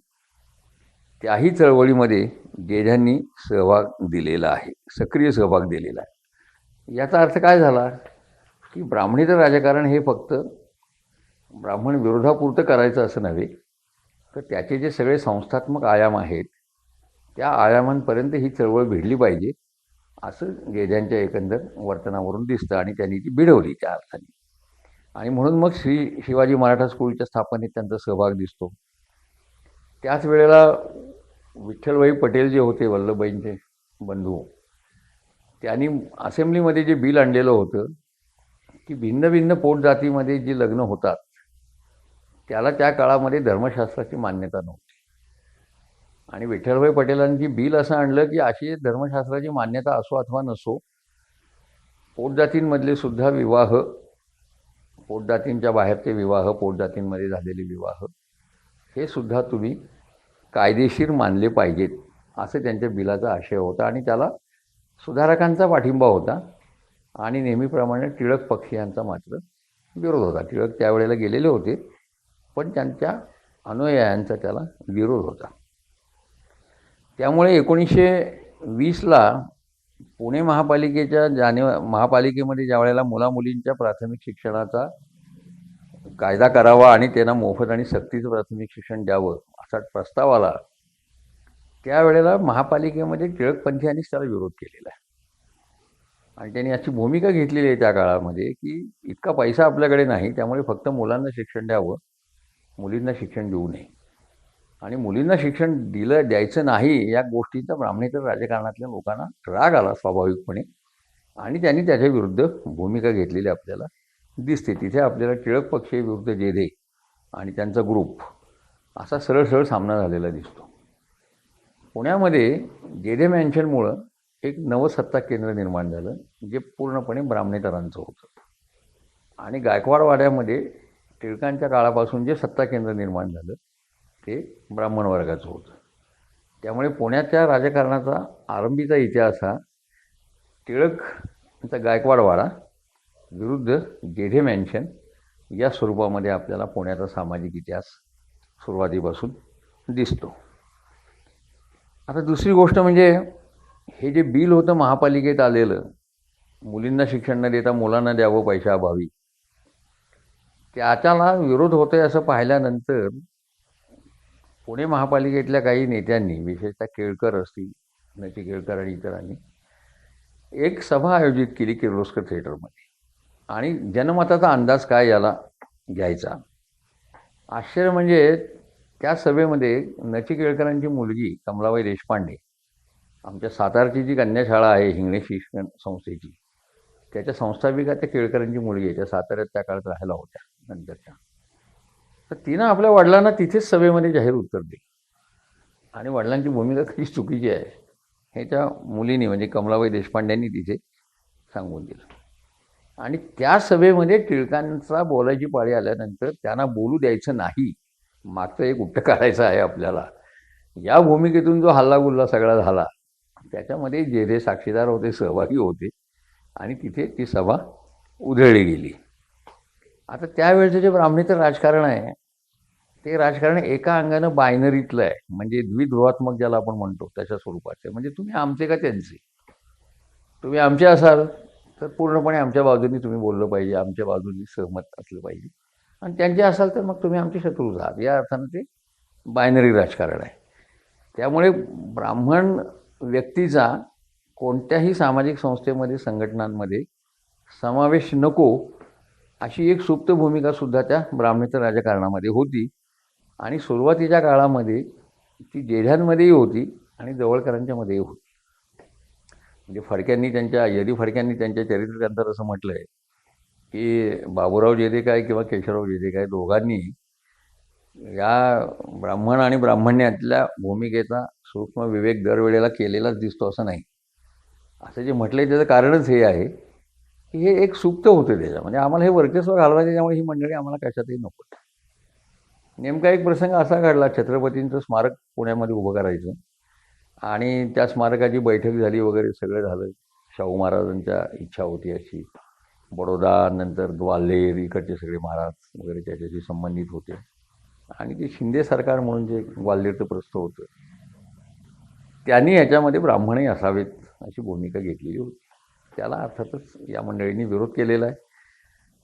त्याही चळवळीमध्ये जेध्यांनी सहभाग दिलेला आहे, सक्रिय सहभाग दिलेला आहे. याचा अर्थ काय झाला की ब्राह्मणेतर राजकारण हे फक्त ब्राह्मण विरोधापुरतं करायचं असं नव्हे, तर त्याचे जे सगळे संस्थात्मक आयाम आहेत, त्या आयामांपर्यंत ही चळवळ भिडली पाहिजे असं जेध्यांच्या एकंदर वर्तनावरून दिसतं आणि त्यांनी ती भिडवली त्या अर्थाने. आणि म्हणून मग शिवाजी मराठा स्कूलच्या स्थापनेत त्यांचा सहभाग दिसतो. त्याच वेळेला विठ्ठलभाई पटेल जे होते, वल्लभभाईंचे बंधू, त्यांनी असेंब्लीमध्ये जे बिल आणलेलं होतं की भिन्न भिन्न पोटजातीमध्ये जी लग्न होतात, त्याला त्या काळामध्ये धर्मशास्त्राची मान्यता नव्हती आणि विठ्ठलभाई पटेलांनी बिल असं आणलं की अशी धर्मशास्त्राची मान्यता असो अथवा नसो, पोटजातींमधले सुद्धा विवाह, पोटजातींच्या बाहेरचे विवाह, पोटजातींमध्ये झालेले विवाह, हे सुद्धा तुम्ही कायदेशीर मानले पाहिजेत, असं त्यांच्या बिलाचा आशय होता आणि त्याला सुधारकांचा पाठिंबा होता आणि नेहमीप्रमाणे टिळक पक्षीयांचा मात्र विरोध होता. टिळक त्यावेळेला गेलेले होते, पण त्यांच्या अनुयायांचा त्याला विरोध होता. त्यामुळे 1920ला पुणे महापालिकेमध्ये ज्यावेळेला मुलामुलींच्या प्राथमिक शिक्षणाचा कायदा करावा आणि त्यांना मोफत आणि सक्तीचं प्राथमिक शिक्षण द्यावं असा प्रस्ताव आला, त्यावेळेला महापालिकेमध्ये टिळकपंथीयांनीच त्याला विरोध केलेला आहे. आणि त्यांनी अशी भूमिका घेतलेली आहे त्या काळामध्ये की इतका पैसा आपल्याकडे नाही, त्यामुळे फक्त मुलांना शिक्षण द्यावं, मुलींना शिक्षण देऊ नये. आणि मुलींना शिक्षण द्यायचं नाही या गोष्टीचा ब्राह्मणेतर राजकारणातल्या लोकांना राग आला स्वाभाविकपणे, आणि त्यांनी त्याच्याविरुद्ध भूमिका घेतलेली आपल्याला दिसते. तिथे आपल्याला टिळक पक्ष विरुद्ध जेधे आणि त्यांचा ग्रुप असा सरळ सरळ सामना झालेला दिसतो. पुण्यामध्ये जेधे मॅन्शनमुळं एक नवं सत्ता केंद्र निर्माण झालं, जे पूर्णपणे ब्राह्मणेतरांचं होतं. आणि गायकवाड वाड्यामध्ये टिळकांच्या काळापासून जे सत्ता केंद्र निर्माण झालं ते ब्राह्मण वर्गाचं होतं. त्यामुळे पुण्याच्या राजकारणाचा आरंभीचा इतिहास हा टिळकचा गायकवाड वाडा विरुद्ध जेधे मॅन्शन या स्वरूपामध्ये आपल्याला पुण्याचा सामाजिक इतिहास सुरुवातीपासून दिसतो. आता दुसरी गोष्ट म्हणजे हे जे बिल होतं महापालिकेत आलेलं, मुलींना शिक्षण न देता मुलांना द्यावं पैशाअभावी, त्याच्याला विरोध होतोय असं पाहिल्यानंतर पुणे महापालिकेतल्या काही नेत्यांनी, विशेषतः केळकर असतील, केळकर आणि इतरांनी एक सभा आयोजित केली किर्लोस्कर थिएटरमध्ये. आणि जनमताचा अंदाज काय याला घ्यायचा. आश्चर्य म्हणजे त्या सभेमध्ये केळकरांची मुलगी कमलाबाई देशपांडे, आमच्या सातारची जी कन्याशाळा आहे हिंगणे शिक्षण संस्थेची, त्याच्या संस्थापिका त्या केळकरांची मुलगी आहे, त्या साताऱ्यात त्या काळात राहायला होत्या नंतरच्या. तर तिनं आपल्या वडिलांना तिथेच सभेमध्ये जाहीर उत्तर दिलं. आणि वडिलांची भूमिका कशी चुकीची आहे हे त्या मुलीने म्हणजे कमलाबाई देशपांड्यांनी तिथे सांगून दिलं. आणि त्या सभेमध्ये टिळकांचा बोलायची पाळी आल्यानंतर त्यांना बोलू द्यायचं नाही, मागचं एक उट्ट काढायचं आहे आपल्याला, या भूमिकेतून जो हल्लागुल्ला सगळा झाला त्याच्यामध्ये जेधे साक्षीदार होते, सहभागी होते, आणि तिथे ती सभा उधळली गेली. आता त्यावेळेचं जे ब्राह्मणेतर राजकारण आहे ते राजकारण एका अंगानं बायनरीतलं आहे, म्हणजे द्विध्रुवात्मक ज्याला आपण म्हणतो तशा स्वरूपाचे. म्हणजे तुम्ही आमचे का त्यांचे, तुम्ही आमचे असाल तर पूर्णपणे आमच्या बाजूनी तुम्ही बोललं पाहिजे, आमच्या बाजूनी सहमत असलं पाहिजे, आणि त्यांचे असाल तर मग तुम्ही आमचे शत्रूच आहात. या अर्थानं ते बायनरी राजकारण आहे. त्यामुळे ब्राह्मण व्यक्तीचा कोणत्याही सामाजिक संस्थेमध्ये, संघटनांमध्ये समावेश नको अशी एक सुप्त भूमिकासुद्धा त्या ब्राह्मणेतर राजकारणामध्ये होती. आणि सुरुवातीच्या काळामध्ये ती जेध्यांमध्येही होती आणि जवळकरांच्यामध्येही होती. म्हणजे फडक्यांनी त्यांच्या चरित्रग्रंथात असं म्हटलं आहे की बाबूराव जेधे काय किंवा केशवराव जेधे काय, दोघांनी या ब्राह्मण आणि ब्राह्मण्यातल्या भूमिकेचा सूक्ष्म विवेक दरवेळेला केलेलाच दिसतो असं नाही. असं जे म्हटलं आहे त्याचं कारणच हे आहे की हे एक सुप्त होतं त्याच्या, म्हणजे आम्हाला हे वर्चस्व घालवायचं, त्यामुळे ही मंडळी आम्हाला कशातही नको. नेमका एक प्रसंग असा घडला, छत्रपतींचं स्मारक पुण्यामध्ये उभं करायचं, आणि त्या स्मारकाची बैठक झाली वगैरे सगळं झालं. शाहू महाराजांच्या इच्छा होती अशी. बडोदा नंतर ग्वाल्हेर इकडचे सगळे महाराज वगैरे त्याच्याशी संबंधित होते. आणि ते शिंदे सरकार म्हणून जे ग्वाल्हेरचं प्रस्थ होतं त्यांनी याच्यामध्ये ब्राह्मणही असावेत अशी भूमिका घेतलेली होती. त्याला अर्थातच या मंडळींनी विरोध केलेला आहे.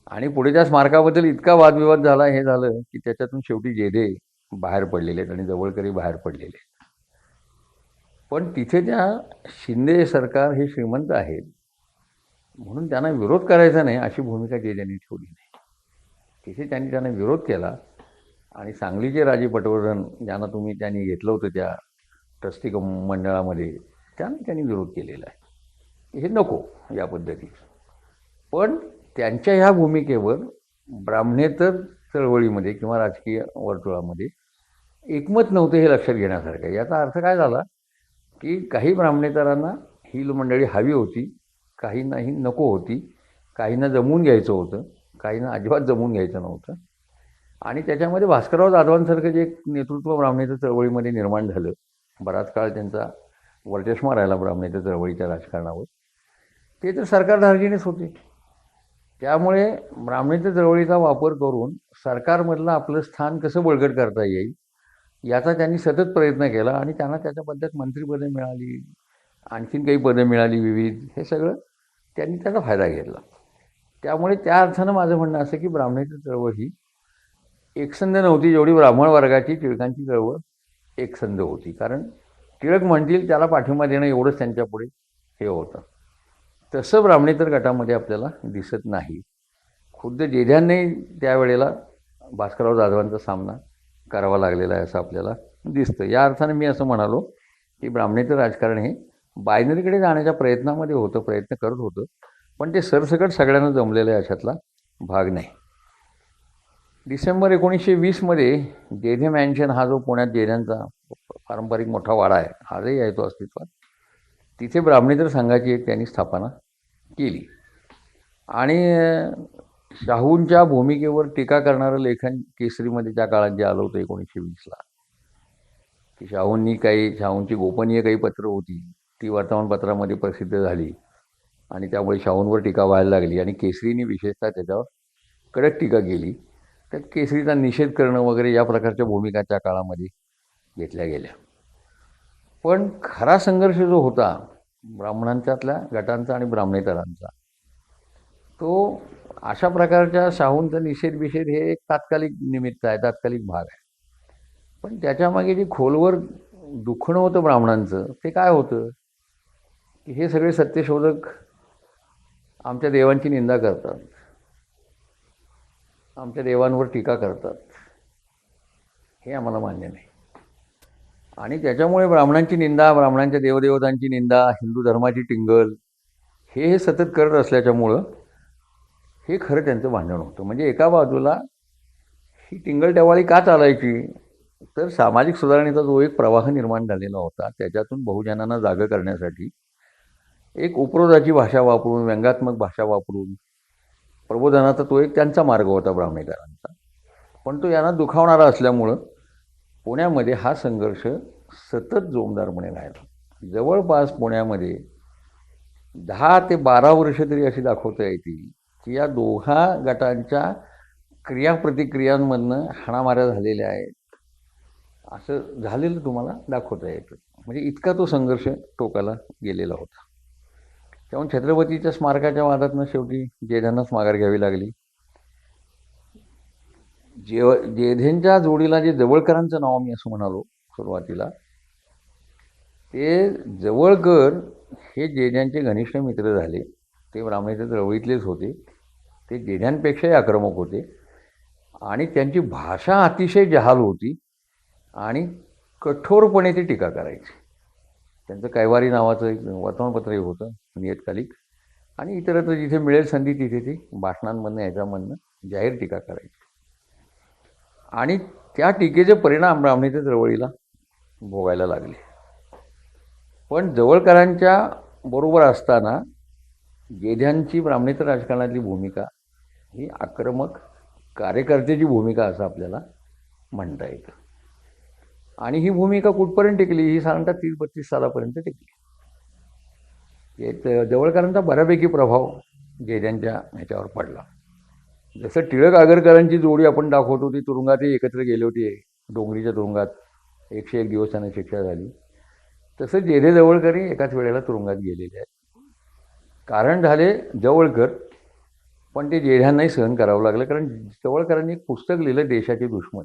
आणि पुढे त्या स्मारकाबद्दल इतका वादविवाद झाला, हे झालं की त्याच्यातून शेवटी जेधे बाहेर पडलेले आहेत आणि जवळकरी बाहेर पडलेले आहेत. पण तिथे त्या शिंदे सरकार हे श्रीमंत आहेत म्हणून त्यांना विरोध करायचा नाही अशी भूमिका जेधेंनी ठेवली नाही. तिथे त्यांना विरोध केला. आणि सांगलीचे राजे पटवर्धन ज्यांना त्यांनी घेतलं होतं त्या ट्रस्टी मंडळामध्ये, त्यांनी विरोध केलेला आहे, हे नको या पद्धतीत. पण त्यांच्या ह्या भूमिकेवर ब्राह्मणेतर चळवळीमध्ये किंवा राजकीय वर्तुळामध्ये एकमत नव्हते हे लक्षात घेण्यासारखं. याचा अर्थ काय झाला की काही ब्राह्मणेतरांना ही मंडळी हवी होती, काहींना ही नको होती, काहींना जमवून घ्यायचं होतं, काहींना अजिबात जमवून घ्यायचं नव्हतं. आणि त्याच्यामध्ये भास्करराव जाधवांसारखं जे एक नेतृत्व ब्राह्मणेतर चळवळीमध्ये निर्माण झालं, बराच काळ त्यांचा वर्चस्व राहिला ब्राह्मणेतर चळवळीच्या राजकारणावर, ते तर सरकारधार्जिणेच होते. त्यामुळे ब्राह्मणेतर चळवळीचा वापर करून सरकारमधलं आपलं स्थान कसं बळकट करता येईल याचा त्यांनी सतत प्रयत्न केला आणि त्यांना त्याच्याबद्दल मंत्रिपदं मिळाली, आणखीन काही पदं मिळाली विविध, हे सगळं त्यांनी त्याचा फायदा घेतला. त्यामुळे त्या अर्थानं माझं म्हणणं असं की ब्राह्मणेतर चळवळ ही एकसंध नव्हती, जेवढी ब्राह्मण वर्गाची टिळकांची चळवळ एकसंध होती. कारण टिळक म्हणतील त्याला पाठिंबा देणं एवढंच त्यांच्यापुढे हे होतं. तसं ब्राह्मणेतर गटामध्ये आपल्याला दिसत नाही. खुद्द जेध्यांनी त्यावेळेला भास्करराव जाधवांचा सामना करावा लागलेला आहे असं आपल्याला दिसतं. या अर्थाने मी असं म्हणालो की ब्राह्मणेतर राजकारण हे बायनरीकडे जाण्याच्या प्रयत्न करत होतं, पण ते सरसकट सगळ्यांना जमलेलं आहे अशातला भाग नाही. डिसेंबर 1920मध्ये जेधे मॅन्शन हा जो पुण्यात जेध्यांचा पारंपरिक मोठा वाडा आहे, आजही आहे तो अस्तित्वात, तिथे ब्राह्मणेतर संघाची एक त्यांनी स्थापना केली. आणि शाहूंच्या भूमिकेवर टीका करणारं लेखन केसरीमध्ये त्या काळात जे आलं होतं 1920ला, की शाहूंची गोपनीय काही पत्रं होती, ती वर्तमानपत्रामध्ये प्रसिद्ध झाली आणि त्यामुळे शाहूंवर टीका व्हायला लागली आणि केसरीने विशेषतः त्याच्यावर कडक टीका केली. त्यात केसरीचा निषेध करणं वगैरे या प्रकारच्या भूमिका त्या काळामध्ये घेतल्या गेल्या. पण खरा संघर्ष जो होता ब्राह्मणांच्यातल्या गटांचा आणि ब्राह्मणेतरांचा, तो अशा प्रकारच्या शाहूंचा निषेध हे एक तात्कालिक निमित्त आहे, तात्कालिक भाग आहे. पण त्याच्यामागे जे खोलवर दुखणं होतं ब्राह्मणांचं, ते काय होतं की हे सगळे सत्यशोधक आमच्या देवांची निंदा करतात, आमच्या देवांवर टीका करतात, हे आम्हाला मान्य नाही. आणि त्याच्यामुळे ब्राह्मणांची निंदा, ब्राह्मणांच्या देवदेवतांची निंदा, हिंदू धर्माची टिंगल हे सतत करत असल्याच्यामुळं हे खरं त्यांचं भांडण होतं. म्हणजे एका बाजूला ही टिंगल-टवाळी का चालायची, तर सामाजिक सुधारणेचा जो एक प्रवाह निर्माण झालेला होता, त्याच्यातून बहुजनांना जागं करण्यासाठी एक उपरोधाची भाषा वापरून, व्यंगात्मक भाषा वापरून प्रबोधनाचा तो एक त्यांचा मार्ग होता ब्राह्मणेतरांचा. पण तो यांना दुखावणारा असल्यामुळं पुण्यामध्ये हा संघर्ष सतत जोमदारपणे राहिला. जवळपास पुण्यामध्ये 10 ते 12 वर्ष तरी अशी दाखवता येतील की या दोघा गटांच्या क्रियाप्रतिक्रियांमधनं हाणामाऱ्या झालेल्या आहेत, असं झालेलं तुम्हाला दाखवता येतं. म्हणजे इतका तो संघर्ष टोकाला गेलेला होता. त्यामुळे छत्रपतीच्या स्मारकाच्या वादातनं शेवटी जेध्यांनाच माघार घ्यावी लागली. जेधेंच्या जोडीला जे जवळकरांचं नाव मी असं म्हणालो सुरुवातीला, ते जवळकर हे जेध्यांचे घनिष्ठ मित्र झाले. ते ब्राह्मणेतर चळवळीतलेच होते. ते जेध्यांपेक्षाही आक्रमक होते आणि त्यांची भाषा अतिशय जहाल होती आणि कठोरपणे ते टीका करायचे. त्यांचं कैवारी नावाचं एक वर्तमानपत्रही होतं, नियतकालिक, आणि इतरत्र जिथे मिळेल संधी तिथे ते भाषणांमधनं ह्याच्यामधनं जाहीर टीका करायची. आणि त्या टीकेचे परिणाम ब्राह्मणेतर चळवळीला भोगायला लागले. पण जवळकरांच्या बरोबर असताना जेध्यांची ब्राह्मणेतर राजकारणातली भूमिका ही आक्रमक कार्यकर्त्याची भूमिका असं आपल्याला म्हणता येतं. आणि ही भूमिका कुठपर्यंत टिकली, ही साधारणतः 30-32 सालापर्यंत टिकली. जवळकरांचा बऱ्यापैकी प्रभाव जेध्यांच्या ह्याच्यावर पडला. जसं टिळक आगरकरांची जोडी आपण दाखवतो, ती तुरुंगातही एकत्र गेली होती, डोंगरीच्या तुरुंगात 101 दिवस त्यांना शिक्षा झाली, तसं जेधे जवळकरही एकाच वेळेला तुरुंगात गेलेले आहेत. कारण झाले जवळकर, पण ते जेध्यांनाही सहन करावं लागलं. कारण जवळकरांनी एक पुस्तक लिहिलं, देशाचे दुश्मन,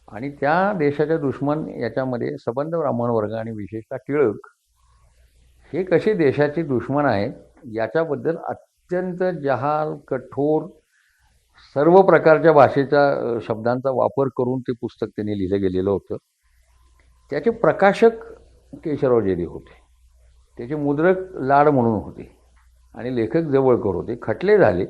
आणि त्या देशाच्या दुश्मन याच्यामध्ये सबंध ब्राह्मण वर्ग आणि विशेषतः टिळक हे कसे देशाचे दुश्मन आहेत याच्याबद्दल अत्यंत जहाल, कठोर, सर्व प्रकारच्या भाषेचा शब्दांचा वापर करून ते पुस्तक त्यांनी लिहिलं गेलेलं होतं. त्याचे प्रकाशक केशवराव जेधे होते, त्याचे मुद्रक लाड म्हणून होते आणि लेखक जवळकर होते. खटले झाले,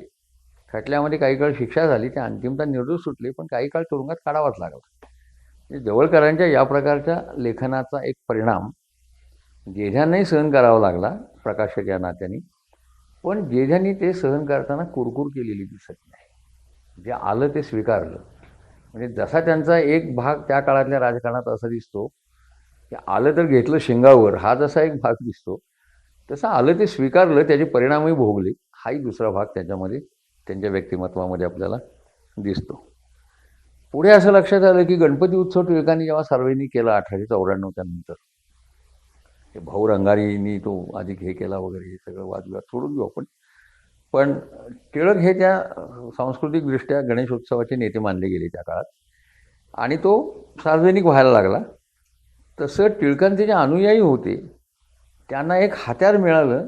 खटल्यामध्ये काही काळ शिक्षा झाली, ते अंतिमतः निर्दोष सुटले, पण काही काळ तुरुंगात काढावाच लागला. जवळकरांच्या या प्रकारच्या लेखनाचा एक परिणाम जेध्यांनाही सहन करावा लागला प्रकाशक या नात्याने. पण जेध्यांनी ते सहन करताना कुरकुर केलेली दिसत नाही. जे आलं ते स्वीकारलं. म्हणजे जसा त्यांचा एक भाग त्या काळातल्या राजकारणात असा दिसतो की आलं तर घेतलं शेंगावर, हा जसा एक भाग दिसतो, तसं आलं ते स्वीकारलं, त्याचे परिणामही भोगले, हाही दुसरा भाग त्याच्यामध्ये त्यांच्या व्यक्तिमत्वामध्ये आपल्याला दिसतो. पुढे असं लक्षात आलं की गणपती उत्सव टिळकांनी जेव्हा सार्वजनिक केला 1894च्या नंतर, हे भाऊ रंगारींनी तो अधिक हे केला वगैरे, हे सगळं वादविवाद सोडून घेऊ आपण. पण टिळक हे त्या सांस्कृतिकदृष्ट्या गणेशोत्सवाचे नेते मानले गेले त्या काळात आणि तो सार्वजनिक व्हायला लागला. तसं टिळकांचे जे अनुयायी होते त्यांना एक हत्यार मिळालं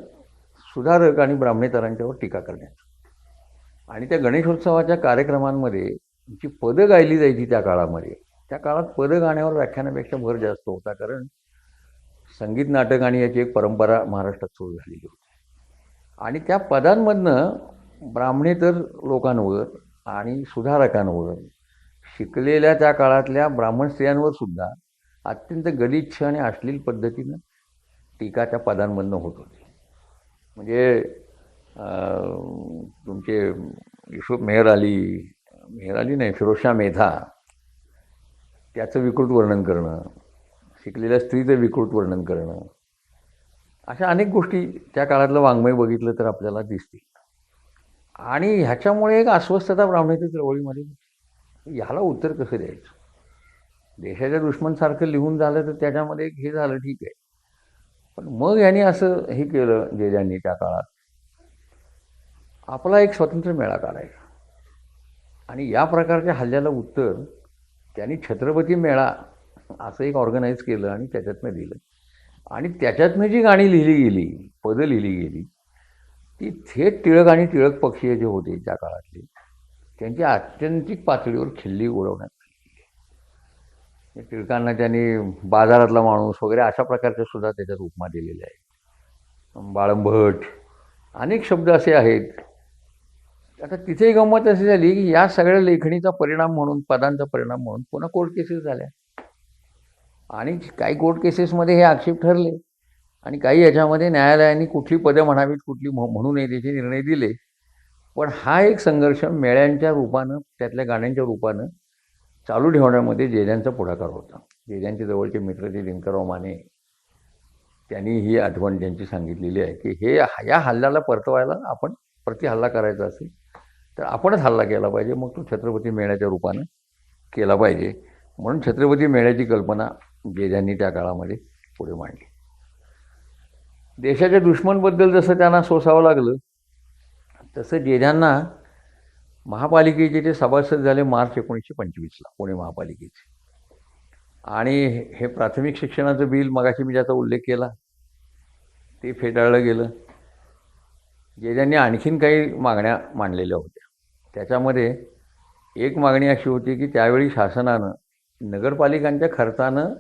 सुधारक आणि ब्राह्मणेतरांच्यावर टीका करण्याचं. आणि त्या गणेशोत्सवाच्या कार्यक्रमांमध्ये जी पदं गायली जायची त्या काळामध्ये, त्या काळात पदं गाण्यावर व्याख्यानापेक्षा भर जास्त होता, कारण संगीत नाटक आणि याची एक परंपरा महाराष्ट्रात सुरू झालेली होती. आणि त्या पदांमधनं ब्राह्मणेतर लोकांवर आणि सुधारकांवर, शिकलेल्या त्या काळातल्या ब्राह्मण स्त्रियांवर सुद्धा अत्यंत गलिच्छ आणि अश्लील पद्धतीनं टीका त्या पदांमधनं होत होती. म्हणजे तुमचे युसुफ मेहर अली नाही, फिरोजशाह मेधा, त्याचं विकृत वर्णन करणं, शिकलेल्या स्त्रीचं विकृत वर्णन करणं, अशा अनेक गोष्टी त्या काळातलं वाङ्मय बघितलं तर आपल्याला दिसते. आणि ह्याच्यामुळे एक अस्वस्थता ब्राह्मणेतर चळवळीमध्ये होती. ह्याला उत्तर कसं द्यायचं? देशाच्या दुश्मनसारखं लिहून झालं तर त्याच्यामध्ये एक हे झालं, ठीक आहे. पण मग यांनी असं हे केलं जे ज्यांनी त्या काळात, आपला एक स्वतंत्र मेळा काढायचा. आणि या प्रकारच्या हल्ल्याला उत्तर त्यांनी छत्रपती मेळा असं एक ऑर्गनाईज केलं आणि त्याच्यातनं दिलं. आणि त्याच्यातनं जी गाणी लिहिली गेली, पदं लिहिली गेली, ती थेट टिळक आणि टिळक पक्षीय जे होते त्या काळातले, त्यांची आत्यंतिक पातळीवर खिल्ली उडवण्यात आली. टिळकांना त्यांनी बाजारातला माणूस वगैरे अशा प्रकारच्या सुद्धा त्याच्यात उपमा दिलेल्या आहेत. बाळंभट, अनेक शब्द असे आहेत. आता तिथेही गंमत अशी झाली की या सगळ्या लेखणीचा परिणाम म्हणून, पदांचा परिणाम म्हणून पुन्हा कोर्ट केसेस झाल्या. आणि काही कोर्ट केसेसमध्ये हे आक्षेप ठरले आणि काही याच्यामध्ये न्यायालयाने कुठली पदं म्हणावीत, कुठली म्हणू नये त्याचे निर्णय दिले. पण हा एक संघर्ष मेळ्यांच्या रूपानं, त्यातल्या गाण्यांच्या रूपानं चालू ठेवण्यामध्ये जेजांचा पुढाकार होता. जेजांचे जवळचे मित्र जे दिनकरराव माने, त्यांनी ही आठवण त्यांची सांगितलेली आहे की हे या हल्ल्याला परतवायला आपण प्रतिहल्ला करायचा असेल तर आपणच हल्ला केला पाहिजे, मग तो छत्रपती मेळ्याच्या रूपानं केला पाहिजे. म्हणून छत्रपती मेळ्याची कल्पना जेजांनी त्या काळामध्ये पुढे मांडली. देशाच्या दुश्मनबद्दल जसं त्यांना सोसावं लागलं तसं जेजांना महापालिकेचे ते सभासद झाले मार्च 1925ला पुणे महापालिकेचे. आणि हे प्राथमिक शिक्षणाचं बिल मगाशी मी ज्याचा उल्लेख केला ते फेटाळलं गेलं. जेजांनी आणखीन काही मागण्या मांडलेल्या होत्या. त्याच्यामध्ये एक मागणी अशी होती की त्यावेळी शासनानं नगरपालिकांच्या खर्चानं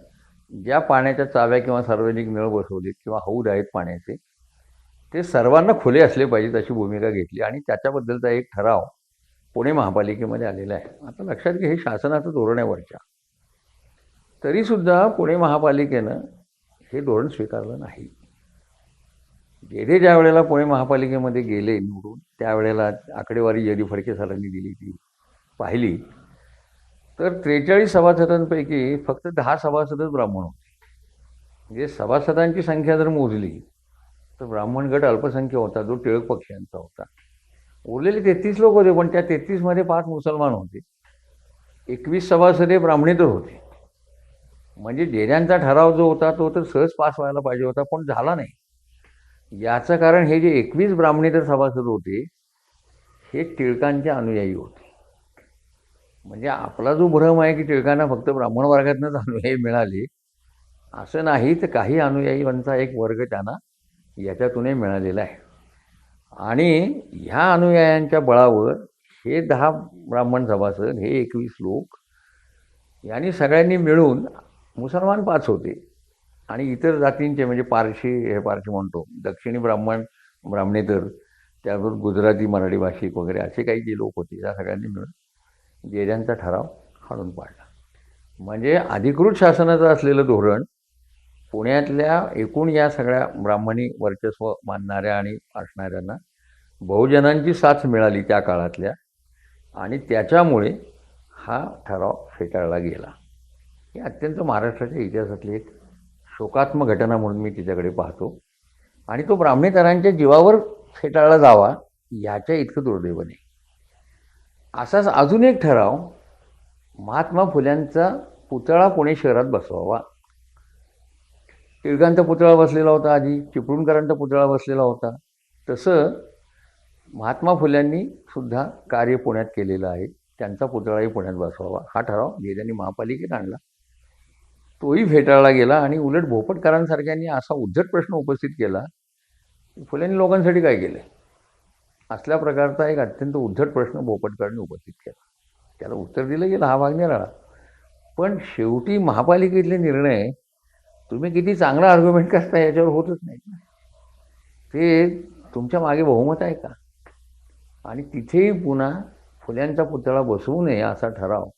ज्या पाण्याच्या चाव्या किंवा सार्वजनिक नळ बसवलेत किंवा हौद आहेत पाण्याचे, ते सर्वांना खुले असले पाहिजेत अशी भूमिका घेतली. आणि त्याच्याबद्दलचा एक ठराव पुणे महापालिकेमध्ये आलेला आहे. आता लक्षात घ्या, हे शासनाचं धोरण आहे वरच्या. तरीसुद्धा पुणे महापालिकेनं हे धोरण स्वीकारलं नाही. जेधे ज्या वेळेला पुणे महापालिकेमध्ये गेले निवडून, त्यावेळेला आकडेवारी यदी फडके सरांनी दिली ती पाहिली तर 43 सभासदांपैकी फक्त 10 सभासदच ब्राह्मण होते. म्हणजे सभासदांची संख्या जर मोजली तर ब्राह्मण गट अल्पसंख्य होता, जो टिळक पक्षीयांचा होता. उरलेले 33 लोक होते, पण त्या 33मध्ये 5 मुसलमान होते, 21 सभासद हे ब्राह्मणेतर होते. म्हणजे जेजांचा ठराव जो होता तो तर सहज पास व्हायला पाहिजे होता, पण झाला नाही. याचं कारण हे जे 21 ब्राह्मणेतर सभासद होते हे टिळकांचे अनुयायी होते. म्हणजे आपला जो भ्रम आहे की टिळकांना फक्त ब्राह्मण वर्गातूनच अनुयायी मिळाले, असं नाही, तर काही अनुयायींचा एक वर्ग त्यांना याच्यातूनही मिळालेला आहे. आणि ह्या अनुयायांच्या बळावर हे 10 ब्राह्मण सभासद, हे 21 लोक, यांनी सगळ्यांनी मिळून, मुसलमान 5 होते आणि इतर जातींचे म्हणजे पारशी, हे पारशी म्हणतो, दक्षिणी ब्राह्मण, ब्राह्मणेतर, त्याबरोबर गुजराती, मराठी भाषिक वगैरे असे काही जे लोक होते, या सगळ्यांनी मिळून जेजांचा ठराव काढून पाडला. म्हणजे अधिकृत शासनाचं असलेलं धोरण पुण्यातल्या एकूण या सगळ्या ब्राह्मणी वर्चस्व मानणाऱ्या आणि असणाऱ्यांना बहुजनांची साथ मिळाली त्या काळातल्या, आणि त्याच्यामुळे हा ठराव फेटाळला गेला. ही अत्यंत महाराष्ट्राच्या इतिहासातली एक शोकात्मक घटना म्हणून मी तिच्याकडे पाहतो. आणि तो ब्राह्मणेतरांच्या जीवावर फेटाळला जावा याच्या इतकं दुर्दैव नाही. असाच अजून एक ठराव, महात्मा फुल्यांचा पुतळा पुणे शहरात बसवावा. टिळकांचा पुतळा बसलेला होता आधी, चिपळूणकरांचा पुतळा बसलेला होता. तसं महात्मा फुल्यांनी सुद्धा कार्य पुण्यात केलेलं आहे. त्यांचा पुतळाही पुण्यात बसवावा हा ठराव जे त्यांनी महापालिकेत आणला तोही फेटाळला गेला. आणि उलट भोपटकरांसारख्यांनी असा उद्धट प्रश्न उपस्थित केला, फुल्यांनी लोकांसाठी काय केलं, असल्या प्रकारचा एक अत्यंत उद्धट प्रश्न भोपटकरांनी उपस्थित केला. त्याला उत्तर दिलं गेलं, हा भाग निराळा. पण शेवटी महापालिकेतले निर्णय तुम्ही किती चांगला आर्ग्युमेंट करता याच्यावर होतच नाही ना. ते तुमच्या मागे बहुमत आहे का? आणि तिथेही पुन्हा फुल्यांचा पुतळा बसवू नये असा ठराव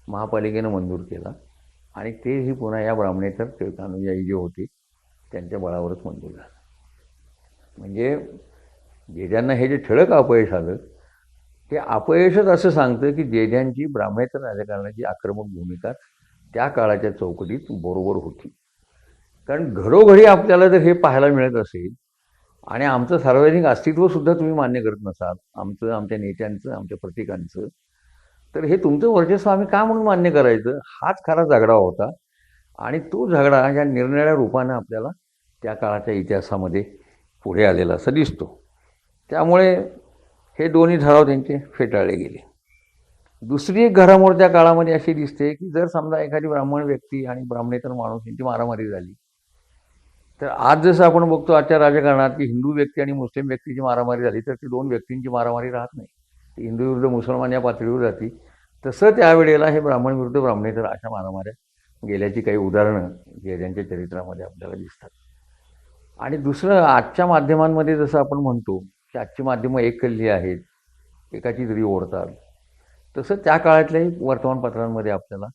महापालिकेनं मंजूर केला. आणि तेही पुन्हा या ब्राह्मणेतर टिळकानुयायी जे होते त्यांच्या बळावरच मंजूर झालं. म्हणजे जेजांना हे जे ठळक अपयश आलं ते अपयशच असं सांगतं की जेजांची ब्राह्मणेतर राजकारणाची आक्रमक भूमिका त्या काळाच्या चौकटीत बरोबर होती. कारण घरोघरी आपल्याला जर हे पाहायला मिळत असेल आणि आमचं सार्वजनिक अस्तित्वसुद्धा तुम्ही मान्य करत नसाल, आमच्या नेत्यांचं, आमच्या प्रतीकांचं, तर हे तुमचं वर्चस्व आम्ही का म्हणून मान्य करायचं, हाच खरा झगडा होता. आणि तो झगडा या निरनिराळ्या रूपानं आपल्याला त्या काळाच्या इतिहासामध्ये पुढे आलेला असं दिसतो. त्यामुळे हे दोन्ही ठराव त्यांचे फेटाळले गेले. दुसरी एक घडामोड त्या काळामध्ये अशी दिसते की जर समजा एखादी ब्राह्मण व्यक्ती आणि ब्राह्मणेतर माणूस यांची मारामारी झाली, तर आज जसं आपण बघतो आजच्या राजकारणात की हिंदू व्यक्ती आणि मुस्लिम व्यक्तीची मारामारी झाली तर ती दोन व्यक्तींची मारामारी राहत नाही, ती हिंदू विरुद्ध मुसलमान या पातळीवर जाती. तसं त्यावेळेला हे ब्राह्मण विरुद्ध ब्राह्मणेतर अशा मारामाऱ्या गेल्याची काही उदाहरणं जेजांच्या चरित्रामध्ये आपल्याला दिसतात. आणि दुसरं, आजच्या माध्यमांमध्ये जसं आपण म्हणतो की आजची माध्यमं एककल्ली आहेत, एकाची तरी ओढतात, तसं त्या काळातल्याही वर्तमानपत्रांमध्ये आपल्याला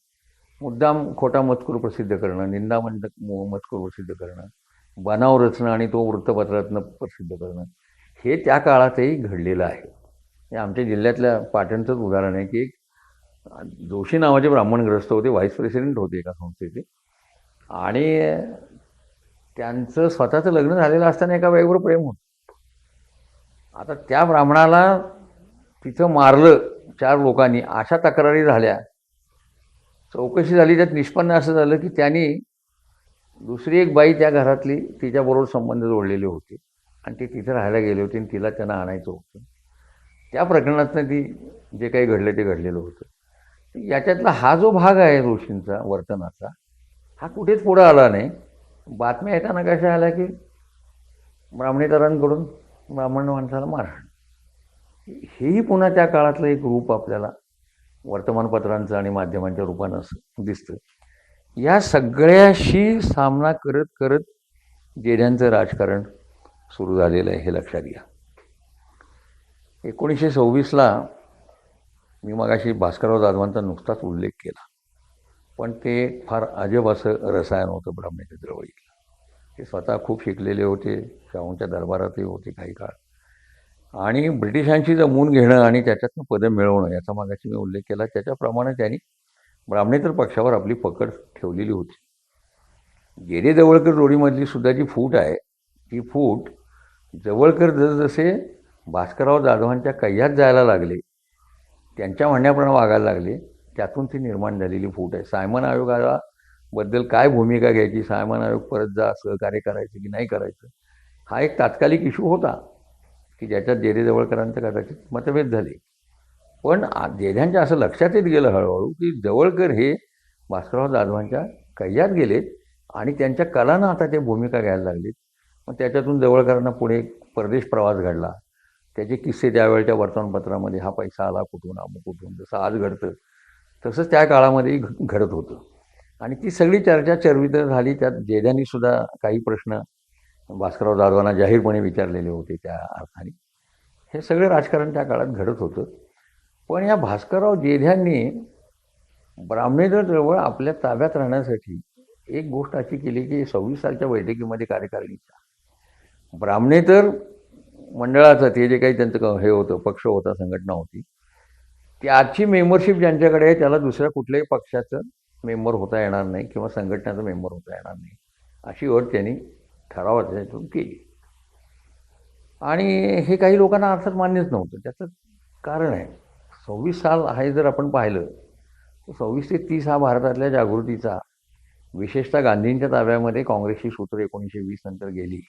मुद्दाम खोटा मजकूर प्रसिद्ध करणं, निंदामंडक मजकूर प्रसिद्ध करणं, बनाव रचणं आणि तो वृत्तपत्रातनं प्रसिद्ध करणं हे त्या काळातही घडलेलं आहे. हे आमच्या जिल्ह्यातल्या पाटणचंच उदाहरण आहे की एक जोशी नावाचे ब्राह्मणग्रस्त होते, व्हाईस प्रेसिडेंट होते एका संस्थेचे, आणि त्यांचं स्वतःचं लग्न झालेलं असताना एका बाईवर प्रेम होतं. आता त्या ब्राह्मणाला तिथं मारलं 4 लोकांनी, अशा तक्रारी झाल्या. चौकशी झाली, त्यात निष्पन्न असं झालं की त्यांनी दुसरी एक बाई त्या घरातली तिच्याबरोबर संबंध जोडलेले होते आणि ती तिथे राहायला गेली होती आणि तिला त्यांना आणायचं होतं. त्या प्रकरणातनं ती जे काही घडलं ते घडलेलं होतं. याच्यातला हा जो भाग आहे जोशींचा वर्तनाचा, हा कुठेच पुढं आला नाही. बातम्या येताना कशा आल्या की ब्राह्मणेतरांकडून ब्राह्मण माणसाला मारहाण, हेही पुन्हा त्या काळातलं एक रूप आपल्याला वर्तमानपत्रांचं आणि माध्यमांच्या रूपानं असं दिसतं. या सगळ्याशी सामना करत करत जेजांचं राजकारण सुरू झालेलं आहे हे लक्षात घ्या. 1926ला मी मगाशी भास्करराव जाधवांचा नुकताच उल्लेख केला, पण ते फार अजब असं रसायन होतं ब्राह्मणेतर चळवळीतलं. ते स्वतः खूप शिकलेले होते, शाहूंच्या दरबारातही होते काही काळ, आणि ब्रिटिशांशी जमवून घेणं आणि त्याच्यातनं पदं मिळवणं याचा मागाशी मी उल्लेख केला. त्याच्याप्रमाणे त्यांनी ब्राह्मणेतर पक्षावर आपली पकड ठेवलेली होती. जेरे जवळकर जोडीमधली सुद्धा जी फूट आहे, ती फूट जवळकर जसजसे भास्करराव जाधवांच्या कह्यात जायला लागले, त्यांच्या म्हणण्याप्रमाणे वागायला लागले, त्यातून ती निर्माण झालेली फूट आहे. सायमन आयोगाबद्दल काय भूमिका घ्यायची, सायमन आयोग परत जा सहकार्य करायचं की नाही करायचं, हा एक तात्कालिक इश्यू होता की ज्याच्यात जेरे जवळकरांचं कदाचित मतभेद झाले. पण जेजांच्या असं लक्षात येत गेलं हळूहळू की जवळकर हे भास्करराव जाधवांच्या कह्यात गेलेत आणि त्यांच्या कलानं आता ते भूमिका घ्यायला लागलेत. मग त्याच्यातून जवळकरांना पुढे परदेश प्रवास घडला, त्याचे किस्से त्यावेळच्या वर्तमानपत्रामध्ये, हा पैसा आला कुठून, अमुक कुठून, जसं आज घडतं तसंच त्या काळामध्येही घडत होतं. आणि ती सगळी चर्चा चर्वित झाली. त्यात जेजांनी सुद्धा काही प्रश्न भास्करराव जाधवांना जाहीरपणे विचारलेले होते. त्या अर्थाने हे सगळं राजकारण त्या काळात घडत होतं. पण या भास्करराव जेध्यांनी ब्राह्मणेतर चळवळ आपल्या ताब्यात राहण्यासाठी एक गोष्ट अशी केली की 26 सालच्या बैठकीमध्ये कार्यकारिणीच्या ब्राह्मणेतर मंडळाचं ते जे काही त्यांचं हे होतं, पक्ष होता, संघटना होती, त्याची मेंबरशिप ज्यांच्याकडे आहे त्याला दुसऱ्या कुठल्याही पक्षाचं मेंबर होता येणार नाही किंवा संघटनेचा मेंबर होता येणार नाही, अशी अट त्यांनी ठरावातून केली. आणि हे काही लोकांना अर्थात मान्यच नव्हतं. त्याचं कारण आहे, 26 साल आहे जर आपण पाहिलं, तर 26 ते 30 हा भारतातल्या जागृतीचा, विशेषतः गांधींच्या ताब्यामध्ये काँग्रेसची सूत्र 1920 नंतर गेली,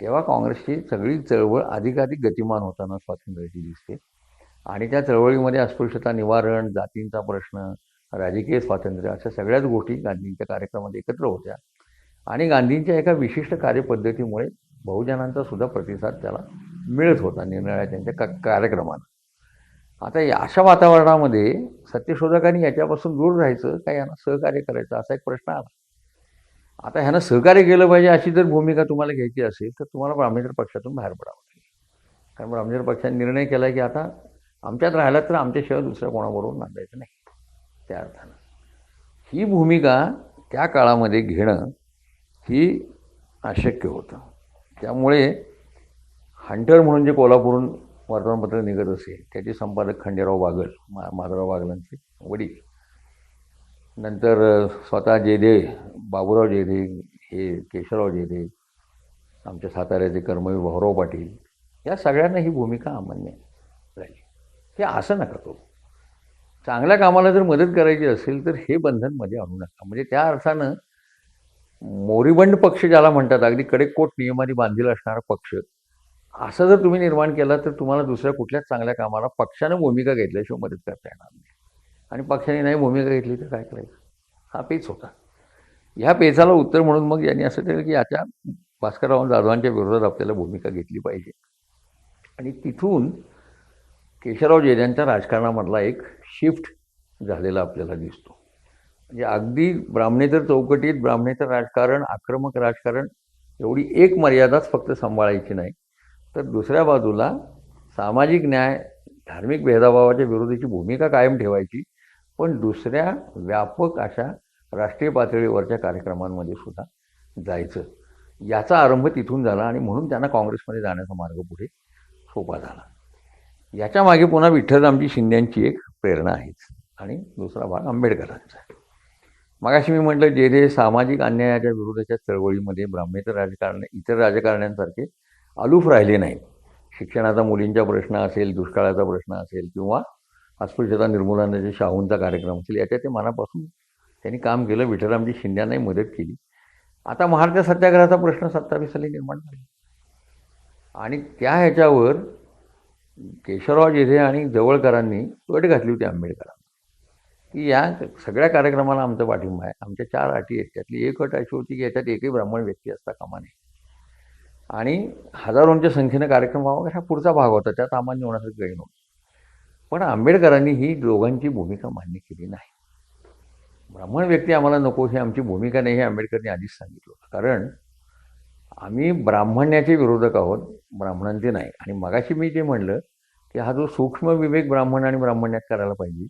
तेव्हा काँग्रेसची सगळी चळवळ अधिकाधिक गतिमान होताना स्वातंत्र्याची दिसते. आणि त्या चळवळीमध्ये अस्पृश्यता निवारण, जातींचा प्रश्न, राजकीय स्वातंत्र्य अशा सगळ्याच गोष्टी गांधींच्या कार्यक्रमात एकत्र होत्या. आणि गांधींच्या एका विशिष्ट कार्यपद्धतीमुळे बहुजनांचा सुद्धा प्रतिसाद त्याला मिळत होता निरनिराळ्या त्यांच्या कार्यक्रमांना. आता अशा वातावरणामध्ये सत्यशोधकांनी याच्यापासून दूर राहायचं का यांना सहकार्य करायचं असा एक प्रश्न आला. आता ह्यांना सहकार्य केलं पाहिजे अशी जर भूमिका तुम्हाला घ्यायची असेल तर तुम्हाला ब्राह्मणेतर पक्षातून बाहेर पडावं लागेल. कारण ब्राह्मणेतर पक्षाने निर्णय केला की आता आमच्यात राहिला तर आमच्याशिवाय दुसऱ्या कोणाबरोबर नांदायचं नाही. त्या अर्थानं ही भूमिका त्या काळामध्ये घेणं ही अशक्य होतं. त्यामुळे हंटर म्हणून जे कोल्हापूरहून वर्तमानपत्र निघत असे त्याचे संपादक खंडेराव बागल, माधवराव बागलांचे वडील, नंतर स्वतः जेधे, बाबूराव जेधे, हे केशवराव जेधे, आमच्या साताऱ्याचे कर्मवीर भाऊराव पाटील, या सगळ्यांना ही भूमिका अमान्य राहिली. हे असं नका करू. चांगल्या कामाला जर मदत करायची असेल तर हे बंधन मध्ये आणू नका. म्हणजे त्या अर्थानं मोरीबंड पक्ष ज्याला म्हणतात, अगदी कडेकोट नियमाने बांधील असणारा पक्ष, असं जर तुम्ही निर्माण केला तर तुम्हाला दुसऱ्या कुठल्याच चांगल्या कामाला पक्षानं भूमिका घेतल्याशिवाय मदत करता येणार नाही. आणि पक्षाने नाही भूमिका घेतली तर काय करायचं, हा पेच होता. ह्या पेचाला उत्तर म्हणून मग यांनी असं केलं की याच्या भास्करराव जाधवांच्या विरोधात आपल्याला भूमिका घेतली पाहिजे. आणि तिथून केशवराव जेध्यांच्या राजकारणामधला एक शिफ्ट झालेला आपल्याला दिसतो. म्हणजे अगदी ब्राह्मणेतर चौकटीत ब्राह्मणेतर राजकारण, आक्रमक राजकारण एवढी एक मर्यादाच फक्त सांभाळायची नाही, तर दुसऱ्या बाजूला सामाजिक न्याय, धार्मिक भेदाभावाच्या विरोधाची भूमिका कायम ठेवायची, पण दुसऱ्या व्यापक अशा राष्ट्रीय पातळीवरच्या कार्यक्रमांमध्ये सुद्धा जायचं. याचा आरंभ तिथून झाला आणि म्हणून त्यांना काँग्रेसमध्ये जाण्याचा मार्ग पुढे सोपा झाला. याच्या मागे पुन्हा विठ्ठलरामजी शिंद्यांची एक प्रेरणा आहेच आणि दुसरा भाग आंबेडकरांचा. मगाशी मी म्हटलं, जे सामाजिक अन्यायाच्या विरोधाच्या चळवळीमध्ये ब्राह्मणेतर राजकारण इतर राजकारण्यांसारखे अलूफ राहिले नाहीत. शिक्षणाचा मुलींचा प्रश्न असेल, दुष्काळाचा प्रश्न असेल किंवा अस्पृश्यता निर्मूलनाचा शाहूंचा कार्यक्रम असेल, याच्या ते मनापासून त्यांनी काम केलं. विठ्ठलरामजी शिंद्यांनाही मदत केली. आता महाराष्ट्र सत्याग्रहाचा प्रश्न 27 साली निर्माण झाला आणि त्या ह्याच्यावर केशवराव जेधे आणि जवळकरांनी अट घातली होती आंबेडकरांना की या सगळ्या कार्यक्रमाला आमचा पाठिंबा आहे. आमच्या 4 अटी आहेत. त्यातली एक अट अशी होती की याच्यात एकही ब्राह्मण व्यक्ती असता कामा नये आणि हजारोंच्या संख्येनं कार्यक्रम व्हावा, हा पुढचा भाग होता, त्यात अमान्य होण्यासारखं काही नव्हतं. पण आंबेडकरांनी ही दोघांची भूमिका मान्य केली नाही. ब्राह्मण व्यक्ती आम्हाला नको, ही आमची भूमिका नाही, हे आंबेडकरांनी आधीच सांगितलं होतं. कारण आम्ही ब्राह्मण्याचे विरोधक आहोत, ब्राह्मणांचे नाही. आणि मगाशी मी जे म्हणलं की हा जो सूक्ष्म विवेक ब्राह्मण आणि ब्राह्मण्यात करायला पाहिजे,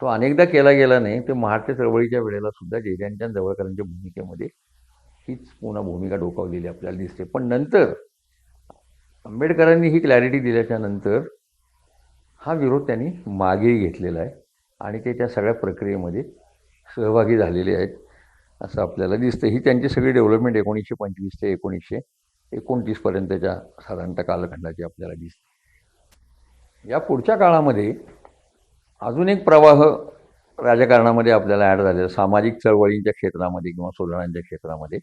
तो अनेकदा केला गेला नाही. ते महाराष्ट्र चळवळीच्या वेळेला सुद्धा जेध्यांच्या जवळकरांच्या भूमिकेमध्ये हीच पुन्हा भूमिका डोकावलेली आपल्याला दिसते. पण नंतर आंबेडकरांनी ही क्लॅरिटी दिल्याच्या नंतर हा विरोध त्यांनी मागे घेतलेला आहे आणि ते त्या सगळ्या प्रक्रियेमध्ये सहभागी झालेले आहेत असं आपल्याला दिसतं. ही त्यांची सगळी डेव्हलपमेंट 1925 ते 1929 पर्यंतच्या साधारणतः कालखंडाची आपल्याला दिसते. या पुढच्या काळामध्ये अजून एक प्रवाह राजकारणामध्ये आपल्याला ॲड झालेला, सामाजिक चळवळींच्या क्षेत्रामध्ये किंवा सुधारणांच्या क्षेत्रामध्ये.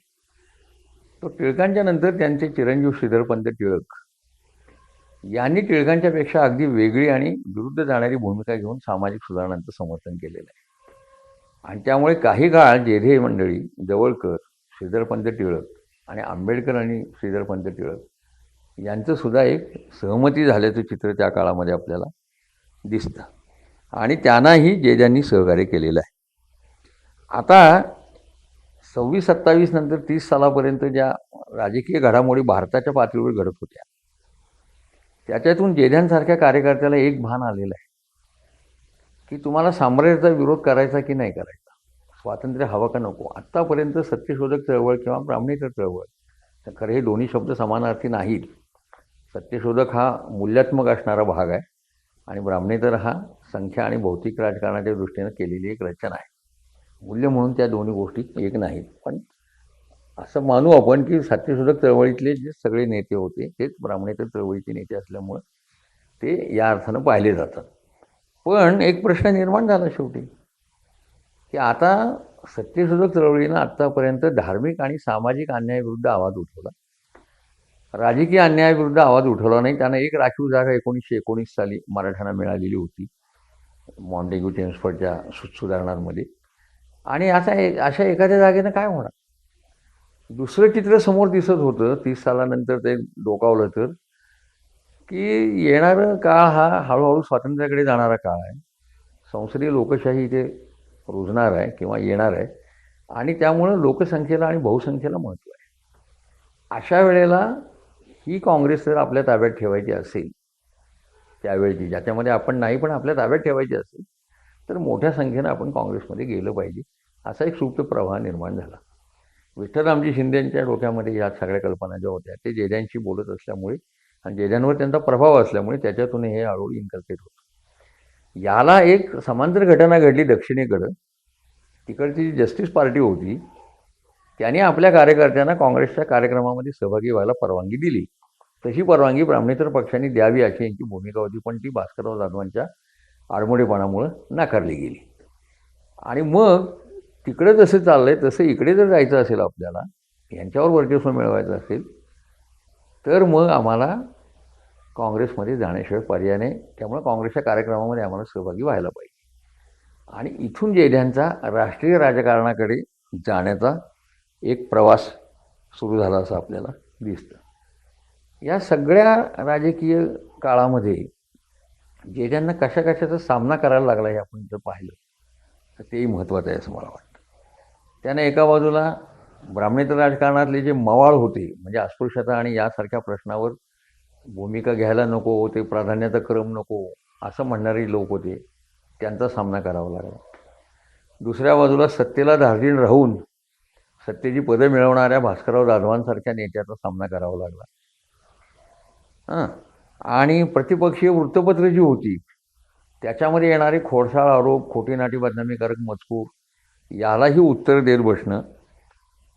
तो टिळकांच्या नंतर त्यांचे चिरंजीव श्रीधरपंत टिळक यांनी टिळकांच्या पेक्षा अगदी वेगळी आणि विरुद्ध जाणारी भूमिका घेऊन सामाजिक सुधारणांचं समर्थन केलेलं आहे. आणि त्यामुळे काही काळ जेधे मंडळी, जवळकर, श्रीधरपंत टिळक आणि आंबेडकर आणि श्रीधरपंत टिळक यांचं सुद्धा एक सहमती झाल्याचं चित्र त्या काळामध्ये आपल्याला दिसतं आणि त्यांनाही जेध्यांनी सहकार्य केलेलं आहे. आता 26-27 नंतर 30 सालापर्यंत ज्या राजकीय घडामोडी भारताच्या पातळीवर घडत होत्या, त्याच्यातून जेध्यांसारख्या कार्यकर्त्याला एक भान आलेलं आहे की तुम्हाला साम्राज्याचा विरोध करायचा की नाही करायचा, स्वातंत्र्य हवं का नको. आत्तापर्यंत सत्यशोधक चळवळ किंवा ब्राह्मणेतर चळवळ, तर खरं हे दोन्ही शब्द समानार्थी नाहीत. सत्यशोधक हा मूल्यात्मक असणारा भाग आहे आणि ब्राह्मणेतर हा संख्या आणि भौतिक राजकारणाच्या दृष्टीनं केलेली एक रचना आहे. मूल्य म्हणून त्या दोन्ही गोष्टी एक नाहीत. पण असं मानू आपण की सत्यशोधक चळवळीतले जे सगळे नेते होते तेच ब्राह्मणेतर चळवळीचे नेते असल्यामुळं ते या अर्थानं पाहिले जातात. पण एक प्रश्न निर्माण झाला शेवटी, की आता सत्यशोधक चळवळीनं आत्तापर्यंत धार्मिक आणि सामाजिक अन्यायाविरुद्ध आवाज उठवला. राजकीय अन्यायाविरुद्ध आवाज उठवला नाही. त्यांना एक राखीव जागा 1919 साली मराठ्यांना मिळालेली होती मॉन्टेग्यू चेम्सफोर्डच्या सुधारणांमध्ये. आणि अशा एखाद्या जागेनं काय होणार? दुसरं चित्र समोर दिसत होतं 30 सालानंतर ते डोकावलं तर, की येणारा काळ हा हळूहळू स्वातंत्र्याकडे जाणारा काळ आहे. संसदीय लोकशाही इथे रुजणार आहे किंवा येणार आहे आणि त्यामुळं लोकसंख्येला आणि बहुसंख्येला महत्त्व आहे. अशा वेळेला ही काँग्रेस जर आपल्या ताब्यात ठेवायची असेल, त्यावेळची ज्याच्यामध्ये आपण नाही पण आपल्या ताब्यात ठेवायची असेल, तर मोठ्या संख्येनं आपण काँग्रेसमध्ये गेलं पाहिजे, असा एक सुप्त प्रवाह निर्माण झाला. विठ्ठलरामजी शिंदेंच्या डोक्यामध्ये या सगळ्या कल्पना ज्या होत्या ते जेद्यांशी बोलत असल्यामुळे आणि जेद्यांवर त्यांचा प्रभाव असल्यामुळे त्याच्यातून हे हळूहळू इन्कल्केट होतं. याला एक समांतर घटना घडली दक्षिणेकडं. तिकडची जी जस्टिस पार्टी होती त्याने आपल्या कार्यकर्त्यांना काँग्रेसच्या कार्यक्रमामध्ये सहभागी व्हायला परवानगी दिली. तशी परवानगी ब्राह्मणेतर पक्षाने द्यावी अशी यांची भूमिका होती, पण ती भास्करराव जाधवांच्या आडमोडेपणामुळं नाकारली गेली. आणि मग तिकडे जसं चाललंय तसं इकडे जर जायचं असेल आपल्याला, यांच्यावर वर्चस्व मिळवायचं असेल, तर मग आम्हाला काँग्रेसमध्ये जाण्याशिवाय पर्याय नाही. त्यामुळे काँग्रेसच्या कार्यक्रमामध्ये आम्हाला सहभागी व्हायला पाहिजे. आणि इथून जेद्यांचा राष्ट्रीय राजकारणाकडे जाण्याचा एक प्रवास सुरू झाला असं आपल्याला दिसतं. या सगळ्या राजकीय काळामध्ये जेद्यांना कशाचा सामना करायला लागला हे आपण जर पाहिलं तर तेही महत्त्वाचं आहे असं मला वाटतं. त्याने एका बाजूला ब्राह्मणेतर राजकारणातले जे मवाळ होते, म्हणजे अस्पृश्यता आणि यासारख्या प्रश्नावर भूमिका घ्यायला नको, ते प्राधान्याचा क्रम नको असं म्हणणारे लोक होते, त्यांचा सामना करावा लागला. दुसऱ्या बाजूला सत्तेला धार्जिण राहून सत्तेची पदं मिळवणाऱ्या भास्करराव जाधवांसारख्या नेत्याचा सामना करावा लागला. आणि प्रतिपक्षीय वृत्तपत्र जी होती त्याच्यामध्ये येणारे खोडसाळ आरोप, खोटी नाटी बदनामीकारक मजकूर यालाही उत्तर देत बसणं,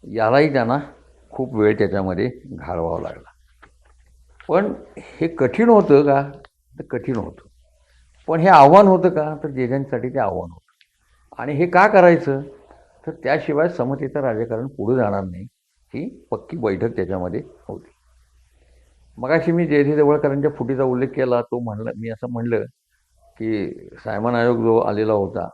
यालाही त्यांना खूप वेळ त्याच्यामध्ये घालवावा लागला. पण हे कठीण होतं का? तर कठीण होतं. पण हे आव्हान होतं का? तर जेद्यांसाठी ते आव्हान होतं. आणि हे का करायचं? तर त्याशिवाय समतेचं राजकारण पुढे जाणार नाही, ही पक्की बैठक त्याच्यामध्ये होती. मगाशी मी जे जवळकरांच्या फुटीचा उल्लेख केला, मी असं म्हणलं की सायमन आयोग जो आलेला होता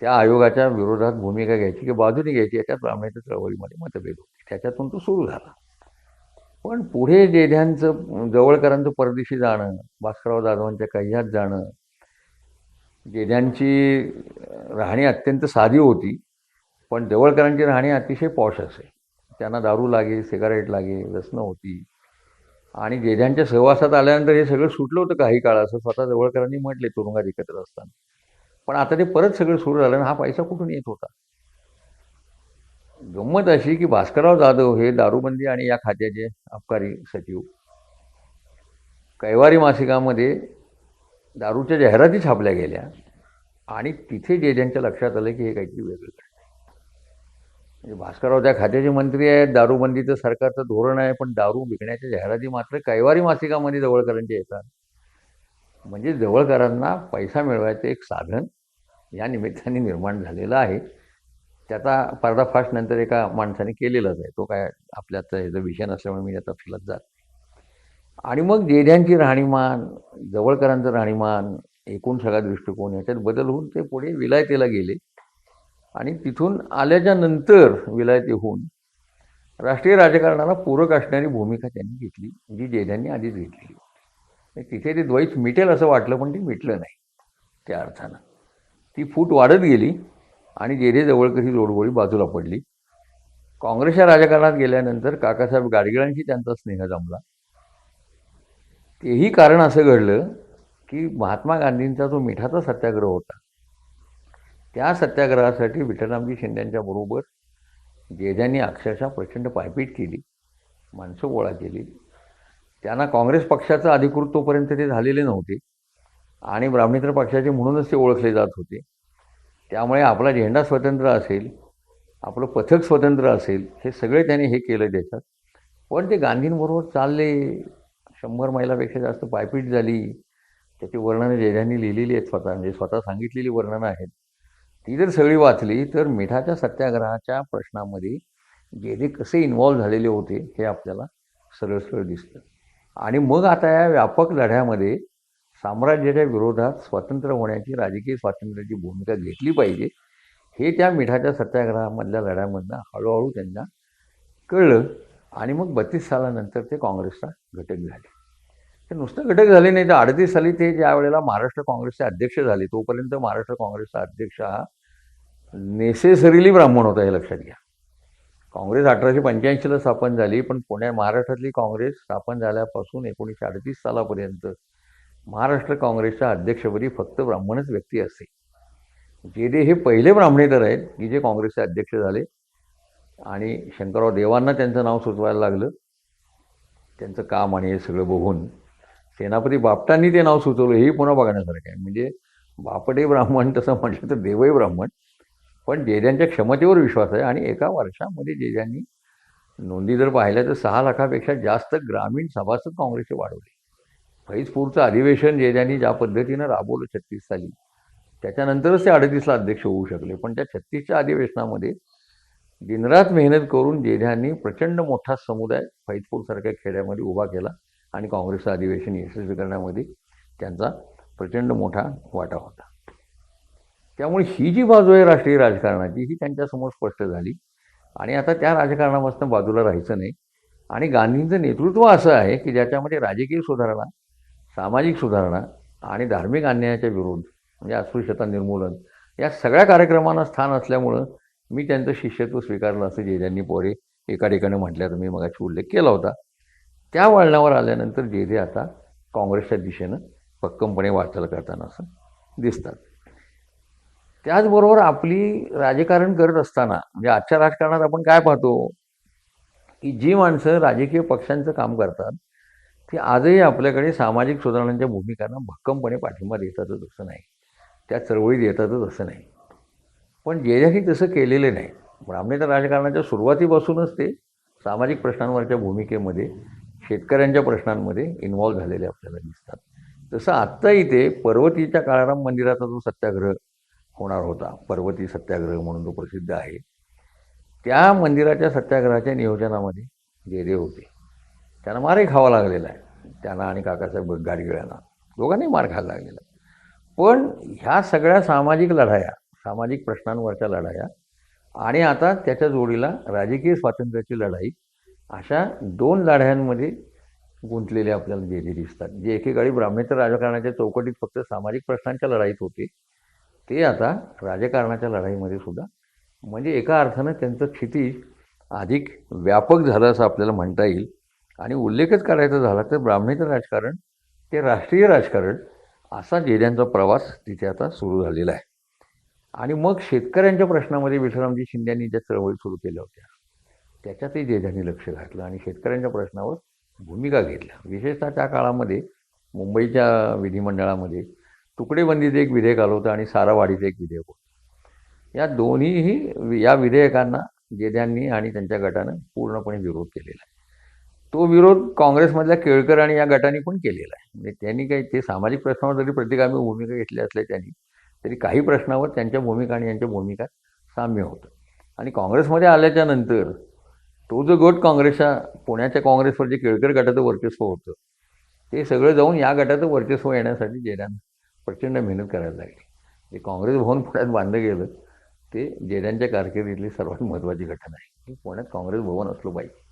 त्या आयोगाच्या विरोधात भूमिका घ्यायची की बाजूने घ्यायची याच्यात ब्राह्मणेतर चळवळीमध्ये मतभेद होते. त्याच्यातून तो सुरू झाला. पण पुढे जेद्यांचं जवळकरांचं परदेशी जाणं, भास्करराव जाधवांच्या कह्यात जाणं, जेद्यांची राहणी अत्यंत साधी होती, पण जवळकरांची राहणी अतिशय पॉश असे. त्यांना दारू लागे, सिगारेट लागे, व्यसनं होती. आणि जेद्यांच्या सहवासात आल्यानंतर हे सगळं सुटलं होतं काही काळ, असं स्वतः जवळकरांनी म्हटले तुरुंगात एकत्र असताना. पण आता ते परत सगळं सुरू झालं आणि हा पैसा कुठून येत होता? गंमत अशी की भास्करराव जाधव हे दारूबंदी आणि या खात्याचे अबकारी सचिव. कैवारी मासिकामध्ये दारूच्या जाहिराती छापल्या गेल्या आणि तिथे जेद्यांच्या लक्षात आलं की हे काहीतरी वेगळं आहे. म्हणजे भास्करराव त्या खात्याचे मंत्री आहेत, दारूबंदीचं सरकारचं धोरण आहे, पण दारू विकण्याच्या जाहिराती मात्र कैवारी मासिकामध्ये जवळकरांचे येतात. म्हणजे जवळकरांना पैसा मिळवायचं एक साधन या निमित्ताने निर्माण झालेलं आहे. त्याचा पर्दाफाश नंतर एका माणसाने केलेलाच आहे. तो काय आपल्याचा ह्याचा विषय नसल्यामुळे मी या तपशिलात जात. आणि मग जेद्यांची राहणीमान, जवळकरांचं राहणीमान, एकूण सगळा दृष्टिकोन याच्यात बदल होऊन ते पुढे विलायतेला गेले. आणि तिथून आल्याच्या नंतर विलायतेहून राष्ट्रीय राजकारणाला पूरक असणारी भूमिका त्यांनी घेतली, जी जेद्यांनी आधीच घेतलेली होती. तिथे ते द्वैत मिटेल असं वाटलं, पण ते मिटलं नाही. त्या अर्थानं ती फूट वाढत गेली आणि जेधे जवळकर ही जोडगोळी बाजूला पडली. काँग्रेसच्या राजकारणात गेल्यानंतर काकासाहेब गाडगिळांशी त्यांचा स्नेह जमला. तेही कारण असं घडलं की महात्मा गांधींचा जो मिठाचा सत्याग्रह होता, त्या सत्याग्रहासाठी विठ्ठलरामजी शिंदेंच्या बरोबर जेद्यांनी अक्षरशः प्रचंड पायपीट केली, माणसं गोळा केली. त्यांना काँग्रेस पक्षाचं अधिकृत तोपर्यंत ते झालेले नव्हते आणि ब्राह्मणेतर पक्षाचे म्हणूनच ते ओळखले जात होते. त्यामुळे आपला झेंडा स्वतंत्र असेल आपलं पथक स्वतंत्र असेल, हे सगळे त्यांनी हे केलं त्याच्यात. पण ते गांधींबरोबर चालले, 100 मैलापेक्षा जास्त पायपीट झाली. त्याची वर्णनं जेजांनी लिहिलेली आहेत स्वतः, म्हणजे स्वतः सांगितलेली वर्णनं आहेत. ती जर सगळी वाचली तर मिठाच्या सत्याग्रहाच्या प्रश्नामध्ये जे कसे इन्व्हॉल्व्ह झालेले होते हे आपल्याला सरळ सरळ दिसतं. आणि मग आता या व्यापक लढ्यामध्ये साम्राज्याच्या विरोधात स्वतंत्र होण्याची, राजकीय स्वातंत्र्याची भूमिका घेतली पाहिजे, हे त्या मिठाच्या सत्याग्रहामधल्या लढ्यामधनं हळूहळू त्यांना कळलं. आणि मग 32 सालानंतर ते काँग्रेसचा घटक झाले. ते नुसतं घटक झाले नाही, तर 38 साली ते ज्या वेळेला महाराष्ट्र काँग्रेसचे अध्यक्ष झाले, तोपर्यंत महाराष्ट्र काँग्रेसचा अध्यक्ष हा नेसेसरीली ब्राह्मण होता, हे लक्षात घ्या. काँग्रेस 1885ला स्थापन झाली, पण महाराष्ट्रातली काँग्रेस स्थापन झाल्यापासून 1938 सालापर्यंत महाराष्ट्र काँग्रेसच्या अध्यक्षपदी फक्त ब्राह्मणच व्यक्ती असते. जे हे पहिले ब्राह्मणेतर आहेत की जे काँग्रेसचे अध्यक्ष झाले. आणि शंकरराव देवांना त्यांचं नाव सुचवायला लागलं, त्यांचं काम आणि हे सगळं बघून. सेनापती बापटांनी ते नाव सुचवलं, हेही पुन्हा बघण्यासारखं आहे. म्हणजे बापटही ब्राह्मण तसं म्हटलं तर देवही ब्राह्मण. पण जेजांच्या क्षमतेवर विश्वास आहे. आणि एका वर्षामध्ये जेजांनी नोंदी जर पाहिल्या तर 6 लाखापेक्षा जास्त ग्रामीण सभासद काँग्रेसचे वाढवले. फैजपूरचं अधिवेशन जेजांनी ज्या पद्धतीनं राबवलं 36 साली, त्याच्यानंतरच ते 38ला अध्यक्ष होऊ शकले. पण त्या 36च्या अधिवेशनामध्ये दिनरात मेहनत करून जेजांनी प्रचंड मोठा समुदाय फैजपूरसारख्या खेड्यामध्ये उभा केला. आणि काँग्रेसचं अधिवेशन यशस्वी करण्यामध्ये त्यांचा प्रचंड मोठा वाटा होता. त्यामुळे ही जी बाजू आहे राष्ट्रीय राजकारणाची, ही त्यांच्यासमोर स्पष्ट झाली. आणि आता त्या राजकारणापासून बाजूला राहायचं नाही. आणि गांधींचं नेतृत्व असं आहे की ज्याच्यामध्ये राजकीय सुधारणा, सामाजिक सुधारणा आणि धार्मिक अन्यायाच्या विरोध, म्हणजे अस्पृश्यता निर्मूलन, या सगळ्या कार्यक्रमांना स्थान असल्यामुळं मी त्यांचं शिष्यत्व स्वीकारलं, असं जेजांनी पोरे एका ठिकाणी म्हटल्याचा मी मगाशी उल्लेख केला होता. त्या वळणावर आल्यानंतर जे आता काँग्रेसच्या दिशेनं भक्कमपणे वाटचाल करताना असं दिसतात. त्याचबरोबर आपली राजकारण करत असताना, म्हणजे आजच्या राजकारणात आपण काय पाहतो की जी माणसं राजकीय पक्षांचं काम करतात ती आजही आपल्याकडे सामाजिक सुधारणांच्या भूमिकांना भक्कमपणे पाठिंबा देतातच असं नाही, त्या चळवळीत येतातच असं नाही. पण जेजांनी तसं केलेलं नाही. ब्राह्मणेतर राजकारणाच्या सुरुवातीपासूनच ते सामाजिक प्रश्नांवरच्या भूमिकेमध्ये, शेतकऱ्यांच्या प्रश्नांमध्ये इन्व्हॉल्व्ह झालेले आपल्याला दिसतात. तसं आत्ता इथे पर्वतीच्या काळाराम मंदिराचा जो सत्याग्रह होणार होता, पर्वती सत्याग्रह म्हणून तो प्रसिद्ध आहे, त्या मंदिराच्या सत्याग्रहाच्या नियोजनामध्ये जे होते, त्यांना मारही खावा लागलेला आहे. त्यांना आणि काकासाहेब गाडगिळांना दोघांनाही मार खायला लागलेला आहे. पण ह्या सगळ्या सामाजिक लढाया, सामाजिक प्रश्नांवरच्या लढाया आणि आता त्याच्या जोडीला राजकीय स्वातंत्र्याची लढाई, अशा 2 लढायांमध्ये गुंतलेले आपल्याला जे दिसतात. जे एकेकाळी ब्राह्मणेतर राजकारणाच्या चौकटीत फक्त सामाजिक प्रश्नांच्या लढाईत होते, ते आता राजकारणाच्या लढाईमध्ये सुद्धा, म्हणजे एका अर्थानं त्यांचं क्षितिज अधिक व्यापक झालं असं आपल्याला म्हणता येईल. आणि उल्लेखच करायचा झाला तर ब्राह्मणेतर राजकारण ते राष्ट्रीय राजकारण, असा जेजांचा प्रवास तिथे आता सुरू झालेला आहे. आणि मग शेतकऱ्यांच्या प्रश्नामध्ये विठ्ठलरामजी शिंद्यांनी ज्या चळवळी सुरू केल्या होत्या, त्याच्यातही जेजांनी लक्ष घातलं आणि शेतकऱ्यांच्या प्रश्नावर भूमिका घेतल्या. विशेषतः त्या काळामध्ये मुंबईच्या विधिमंडळामध्ये तुकडेबंदीचं एक विधेयक आलं होतं आणि सारावाढीचं एक विधेयक होतं. या दोन्हीही या विधेयकांना जेजांनी आणि त्यांच्या गटानं पूर्णपणे विरोध केलेला आहे. तो विरोध काँग्रेसमधल्या केळकर आणि या गटाने पण केलेला आहे. म्हणजे त्यांनी काही, ते सामाजिक प्रश्नावर जरी प्रतिगामी भूमिका घेतल्या असल्या त्यांनी, तरी काही प्रश्नावर त्यांच्या भूमिका आणि यांच्या भूमिका साम्य होतं. आणि काँग्रेसमध्ये आल्याच्या नंतर तो जो गट काँग्रेसच्या, पुण्याच्या काँग्रेसवर जे केळकर गटाचं वर्चस्व होतं, ते सगळं जाऊन या गटाचं वर्चस्व येण्यासाठी जेजांना प्रचंड मेहनत करायला लागली. जे काँग्रेस भवन पुण्यात बांधलं गेलं, ते जेजांच्या कारकिर्दीतली सर्वात महत्त्वाची घटना आहे की पुण्यात काँग्रेस भवन असलं पाहिजे.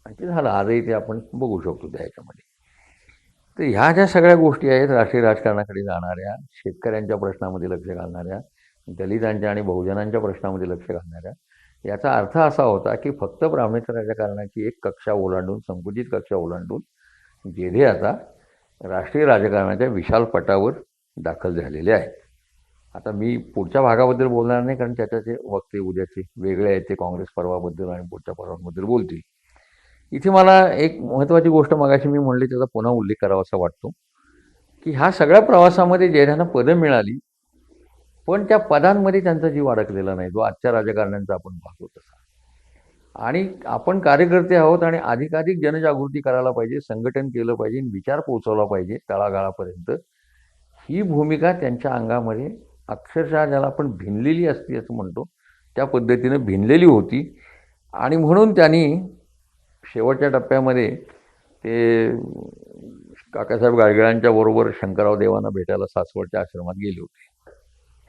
आणि ते झालं. आजही ते आपण बघू शकतो त्या ह्याच्यामध्ये. तर ह्या ज्या सगळ्या गोष्टी आहेत, राष्ट्रीय राजकारणाकडे जाणाऱ्या, शेतकऱ्यांच्या प्रश्नामध्ये लक्ष घालणाऱ्या, दलितांच्या आणि बहुजनांच्या प्रश्नामध्ये लक्ष घालणाऱ्या, याचा अर्थ असा होता की फक्त ब्राह्मणेतर राजकारणाची एक कक्षा ओलांडून, संकुचित कक्षा ओलांडून जेधे आता राष्ट्रीय राजकारणाच्या विशाल पटावर दाखल झालेले आहेत. आता मी पुढच्या भागाबद्दल बोलणार नाही, कारण त्याच्याचे वक्ते उद्याचे वेगळे आहेत, ते काँग्रेस पर्वाबद्दल आणि पुढच्या पर्वाबद्दल बोलतील. इथे मला एक महत्त्वाची गोष्ट मगाशी मी म्हणली, त्याचा पुन्हा उल्लेख करावा असा वाटतो की ह्या सगळ्या प्रवासामध्ये जेजांना पदं मिळाली, पण त्या पदांमध्ये त्यांचा जीव अडकलेला नाही, जो आजच्या राजकारण्यांचा आपण पाहतो तसा. आणि आपण कार्यकर्ते आहोत आणि अधिकाधिक जनजागृती करायला पाहिजे, संघटन केलं पाहिजे, विचार पोहोचवला पाहिजे तळागाळापर्यंत. ही भूमिका त्यांच्या अंगामध्ये अक्षरशः ज्याला आपण भिनलेली असते असं म्हणतो, त्या पद्धतीनं भिनलेली होती. आणि म्हणून त्यांनी शेवटच्या टप्प्यामध्ये ते काकासाहेब गाडगिळांच्या बरोबर शंकरराव देवांना भेटायला सासवडच्या आश्रमात गेले होते.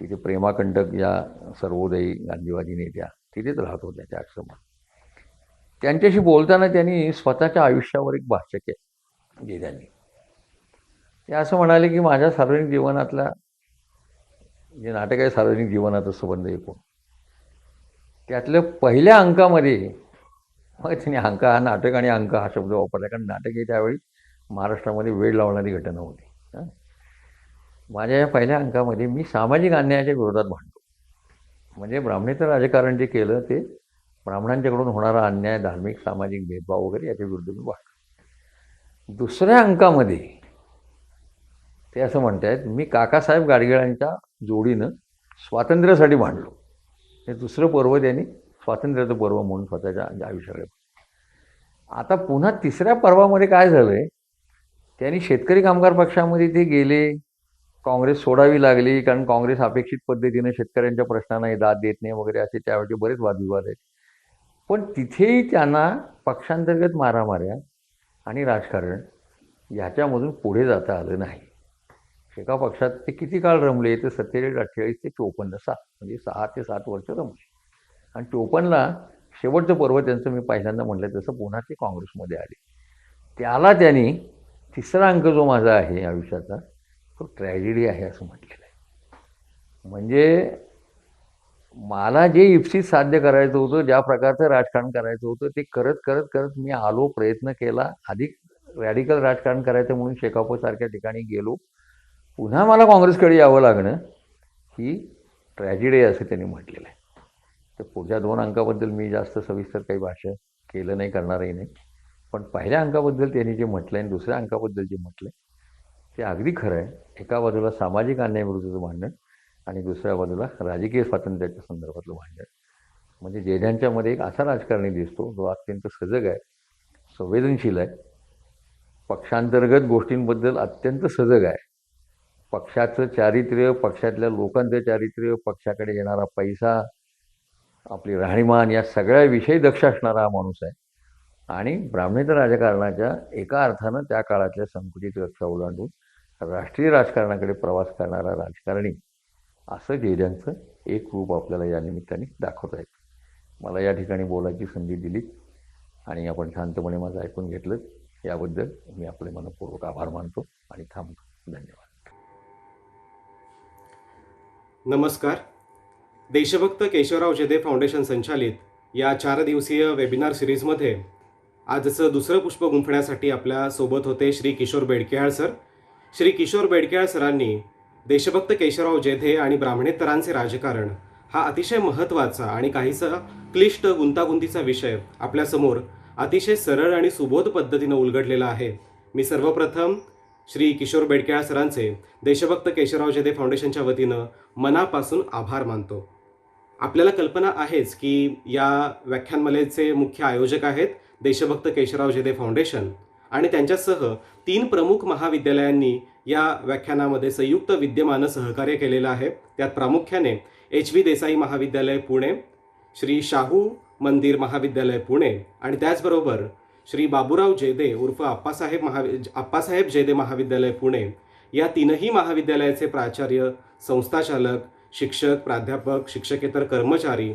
तिथे प्रेमाकंटक या सर्वोदयी गांधीवादी नेत्या तिथेच राहत होत्या त्या आश्रमात. त्यांच्याशी बोलताना त्यांनी स्वतःच्या आयुष्यावर एक भाष्य केलं गेल्याने. ते असं म्हणाले की माझ्या सार्वजनिक जीवनातला जे नाटक आहे सार्वजनिक जीवनाचा संबंध एकूण त्यातल्या पहिल्या अंकामध्ये, मग त्यांनी अंक हा नाटक आणि अंक हा शब्द वापरला, कारण नाटक हे त्यावेळी महाराष्ट्रामध्ये वेळ लावणारी घटना होती. माझ्या या पहिल्या अंकामध्ये मी सामाजिक अन्यायाच्या विरोधात भांडतो. म्हणजे ब्राह्मणेतर राजकारण जे केलं ते ब्राह्मणांच्याकडून होणारा अन्याय, धार्मिक सामाजिक भेदभाव वगैरे याच्या विरुद्ध मी भांडतो. दुसऱ्या अंकामध्ये ते असं म्हणतायत मी काकासाहेब गाडगिळांच्या जोडीनं स्वातंत्र्यासाठी भांडलो. हे दुसरं पर्व त्यांनी स्वातंत्र्याचं पर्व म्हणून स्वतःच्या आयुष्याकडे. आता पुन्हा तिसऱ्या पर्वामध्ये काय झालंय, त्यांनी शेतकरी कामगार पक्षामध्ये ते गेले, काँग्रेस सोडावी लागली, कारण काँग्रेस अपेक्षित पद्धतीनं शेतकऱ्यांच्या प्रश्नांना दाद देत नाही वगैरे असे त्यावेळी बरेच वादविवाद आहेत. पण तिथेही त्यांना पक्षांतर्गत मारामाऱ्या आणि राजकारण याच्यामधून पुढे जाता आलं नाही. एका पक्षात ते किती काळ रमले, तर 47, 48 ते 54, 7 म्हणजे 6 ते 7 वर्ष रमले. आणि 54ला शेवटचं पर्व त्यांचं मी पहिल्यांदा म्हटलं तसं पुन्हा ते काँग्रेसमध्ये आले. त्याला त्यांनी तिसरा अंक जो माझा आहे आयुष्याचा तो ट्रॅजेडी आहे असं म्हटलेलं आहे. म्हणजे मला जे इप्सित साध्य करायचं होतं, ज्या प्रकारचं राजकारण करायचं होतं ते करत करत करत मी आलो, प्रयत्न केला, अधिक रॅडिकल राजकारण करायचं म्हणून शेकापसारख्या ठिकाणी गेलो, पुन्हा मला काँग्रेसकडे यावं लागणं ही ट्रॅजेडी आहे असं त्यांनी म्हटलेलं आहे. तर पुढच्या 2 अंकाबद्दल मी जास्त सविस्तर काही भाष्य केलं नाही, करणारही नाही. पण पहिल्या अंकाबद्दल त्यांनी जे म्हटलं आणि दुसऱ्या अंकाबद्दल जे म्हटलं ते अगदी खरं आहे. एका बाजूला सामाजिक अन्यायाविरुद्धचं भांडण आणि दुसऱ्या बाजूला राजकीय स्वातंत्र्याच्या संदर्भातलं भांडण. म्हणजे जेद्यांच्यामध्ये एक असा राजकारणी दिसतो जो अत्यंत सजग आहे, संवेदनशील आहे, पक्षांतर्गत गोष्टींबद्दल अत्यंत सजग आहे, पक्षाचं चारित्र्य, पक्षातल्या लोकांचं चारित्र्य, पक्षाकडे येणारा पैसा, आपली राहणीमान या सगळ्याविषयी दक्ष असणारा हा माणूस आहे. आणि ब्राह्मणेतर राजकारणाच्या एका अर्थानं त्या काळातल्या संकुचित कक्षा ओलांडून राष्ट्रीय राजकारणाकडे प्रवास करणारा राजकारणी असं जेद्यांचं एक रूप आपल्याला या निमित्ताने दाखवता येतं. मला या ठिकाणी बोलायची संधी दिली आणि आपण शांतपणे माझं ऐकून घेतलं याबद्दल मी आपले मनपूर्वक आभार मानतो आणि थांबतो. धन्यवाद. नमस्कार. देशभक्त केशवराव जेधे फाउंडेशन संचालित या 4 दिवसीय वेबिनार सिरीजमध्ये आजचं दुसरं पुष्प गुंफण्यासाठी आपल्या सोबत होते श्री किशोर बेडकेहाळ सर. श्री किशोर बेडकेहाळ सरांनी देशभक्त केशवराव जेधे आणि ब्राह्मणेतरांचे राजकारण हा अतिशय महत्त्वाचा आणि काहीसा क्लिष्ट गुंतागुंतीचा विषय आपल्यासमोर अतिशय सरळ आणि सुबोध पद्धतीनं उलगडलेला आहे. मी सर्वप्रथम श्री किशोर बेडकेहाळ सरांचे देशभक्त केशवराव जेधे फाउंडेशनच्या वतीनं मनापासून आभार मानतो. आपल्याला कल्पना आहेच की या व्याख्यानमालेचे मुख्य आयोजक आहेत देशभक्त केशवराव जेधे फाउंडेशन आणि त्यांच्यासह 3 प्रमुख महाविद्यालयांनी या व्याख्यानामध्ये संयुक्त विद्यमानं सहकार्य केलेलं आहे. त्यात प्रामुख्याने HV देसाई महाविद्यालय पुणे, श्री शाहू मंदिर महाविद्यालय पुणे आणि त्याचबरोबर श्री बाबूराव जेधे उर्फ आप्पासाहेब जेधे महाविद्यालय पुणे या 3ही महाविद्यालयाचे प्राचार्य, संस्थाचालक, शिक्षक, प्राध्यापक, शिक्षकेतर कर्मचारी,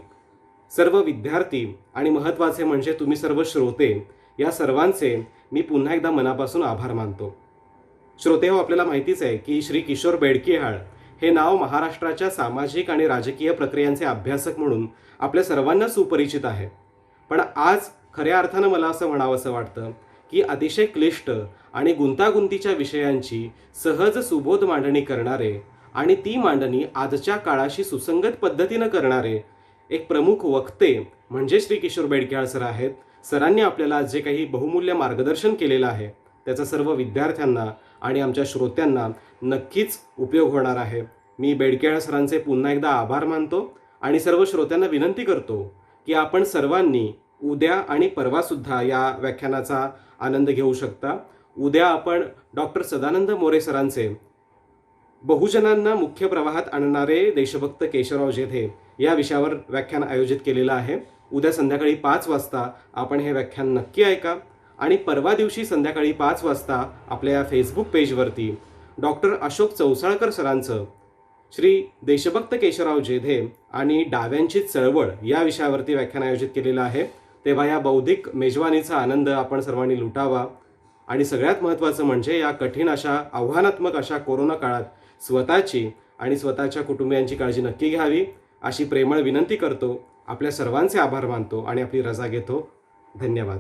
सर्व विद्यार्थी आणि महत्त्वाचे म्हणजे तुम्ही सर्व श्रोते या सर्वांचे मी पुन्हा एकदा मनापासून आभार मानतो. श्रोतेहो, आपल्याला माहितीच आहे की श्री किशोर बेडकेहाळ हे नाव महाराष्ट्राच्या सामाजिक आणि राजकीय प्रक्रियांचे अभ्यासक म्हणून आपल्या सर्वांना सुपरिचित आहे. पण आज खऱ्या अर्थानं मला असं म्हणावंसं वाटतं की अतिशय क्लिष्ट आणि गुंतागुंतीच्या विषयांची सहज सुबोध मांडणी करणारे आणि ती मांडणी आजच्या काळाशी सुसंगत पद्धतीनं करणारे एक प्रमुख वक्ते म्हणजे श्री किशोर बेडकेहाळ सर आहेत. सरांनी आपल्याला जे काही बहुमूल्य मार्गदर्शन केलेलं आहे त्याचा सर्व विद्यार्थ्यांना आणि आमच्या श्रोत्यांना नक्कीच उपयोग होणार आहे. मी बेडकेळ सरांचे पुन्हा एकदा आभार मानतो आणि सर्व श्रोत्यांना विनंती करतो की आपण सर्वांनी उद्या आणि परवासुद्धा या व्याख्यानाचा आनंद घेऊ शकता. उद्या आपण डॉक्टर सदानंद मोरे सरांचे बहुजनांना मुख्य प्रवाहात आणणारे देशभक्त केशवराव जेधे या विषयावर व्याख्यान आयोजित केलेलं आहे. उद्या संध्याकाळी 5 वाजता आपण हे व्याख्यान नक्की ऐका आणि परवा दिवशी संध्याकाळी 5 वाजता आपल्या फेसबुक पेजवरती डॉक्टर अशोक चौसाळकर सरांचं श्री देशभक्त केशवराव जेधे आणि डाव्यांची चळवळ या विषयावरती व्याख्यान आयोजित केलेलं आहे. तेव्हा या बौद्धिक मेजवानीचा आनंद आपण सर्वांनी लुटावा आणि सगळ्यात महत्त्वाचं म्हणजे या कठीण अशा आव्हानात्मक अशा कोरोना काळात स्वतःची आणि स्वतःच्या कुटुंबियांची काळजी नक्की घ्यावी अशी प्रेमळ विनंती करतो. आपल्या सर्वांचे आभार मानतो आणि आपली रजा घेतो. धन्यवाद.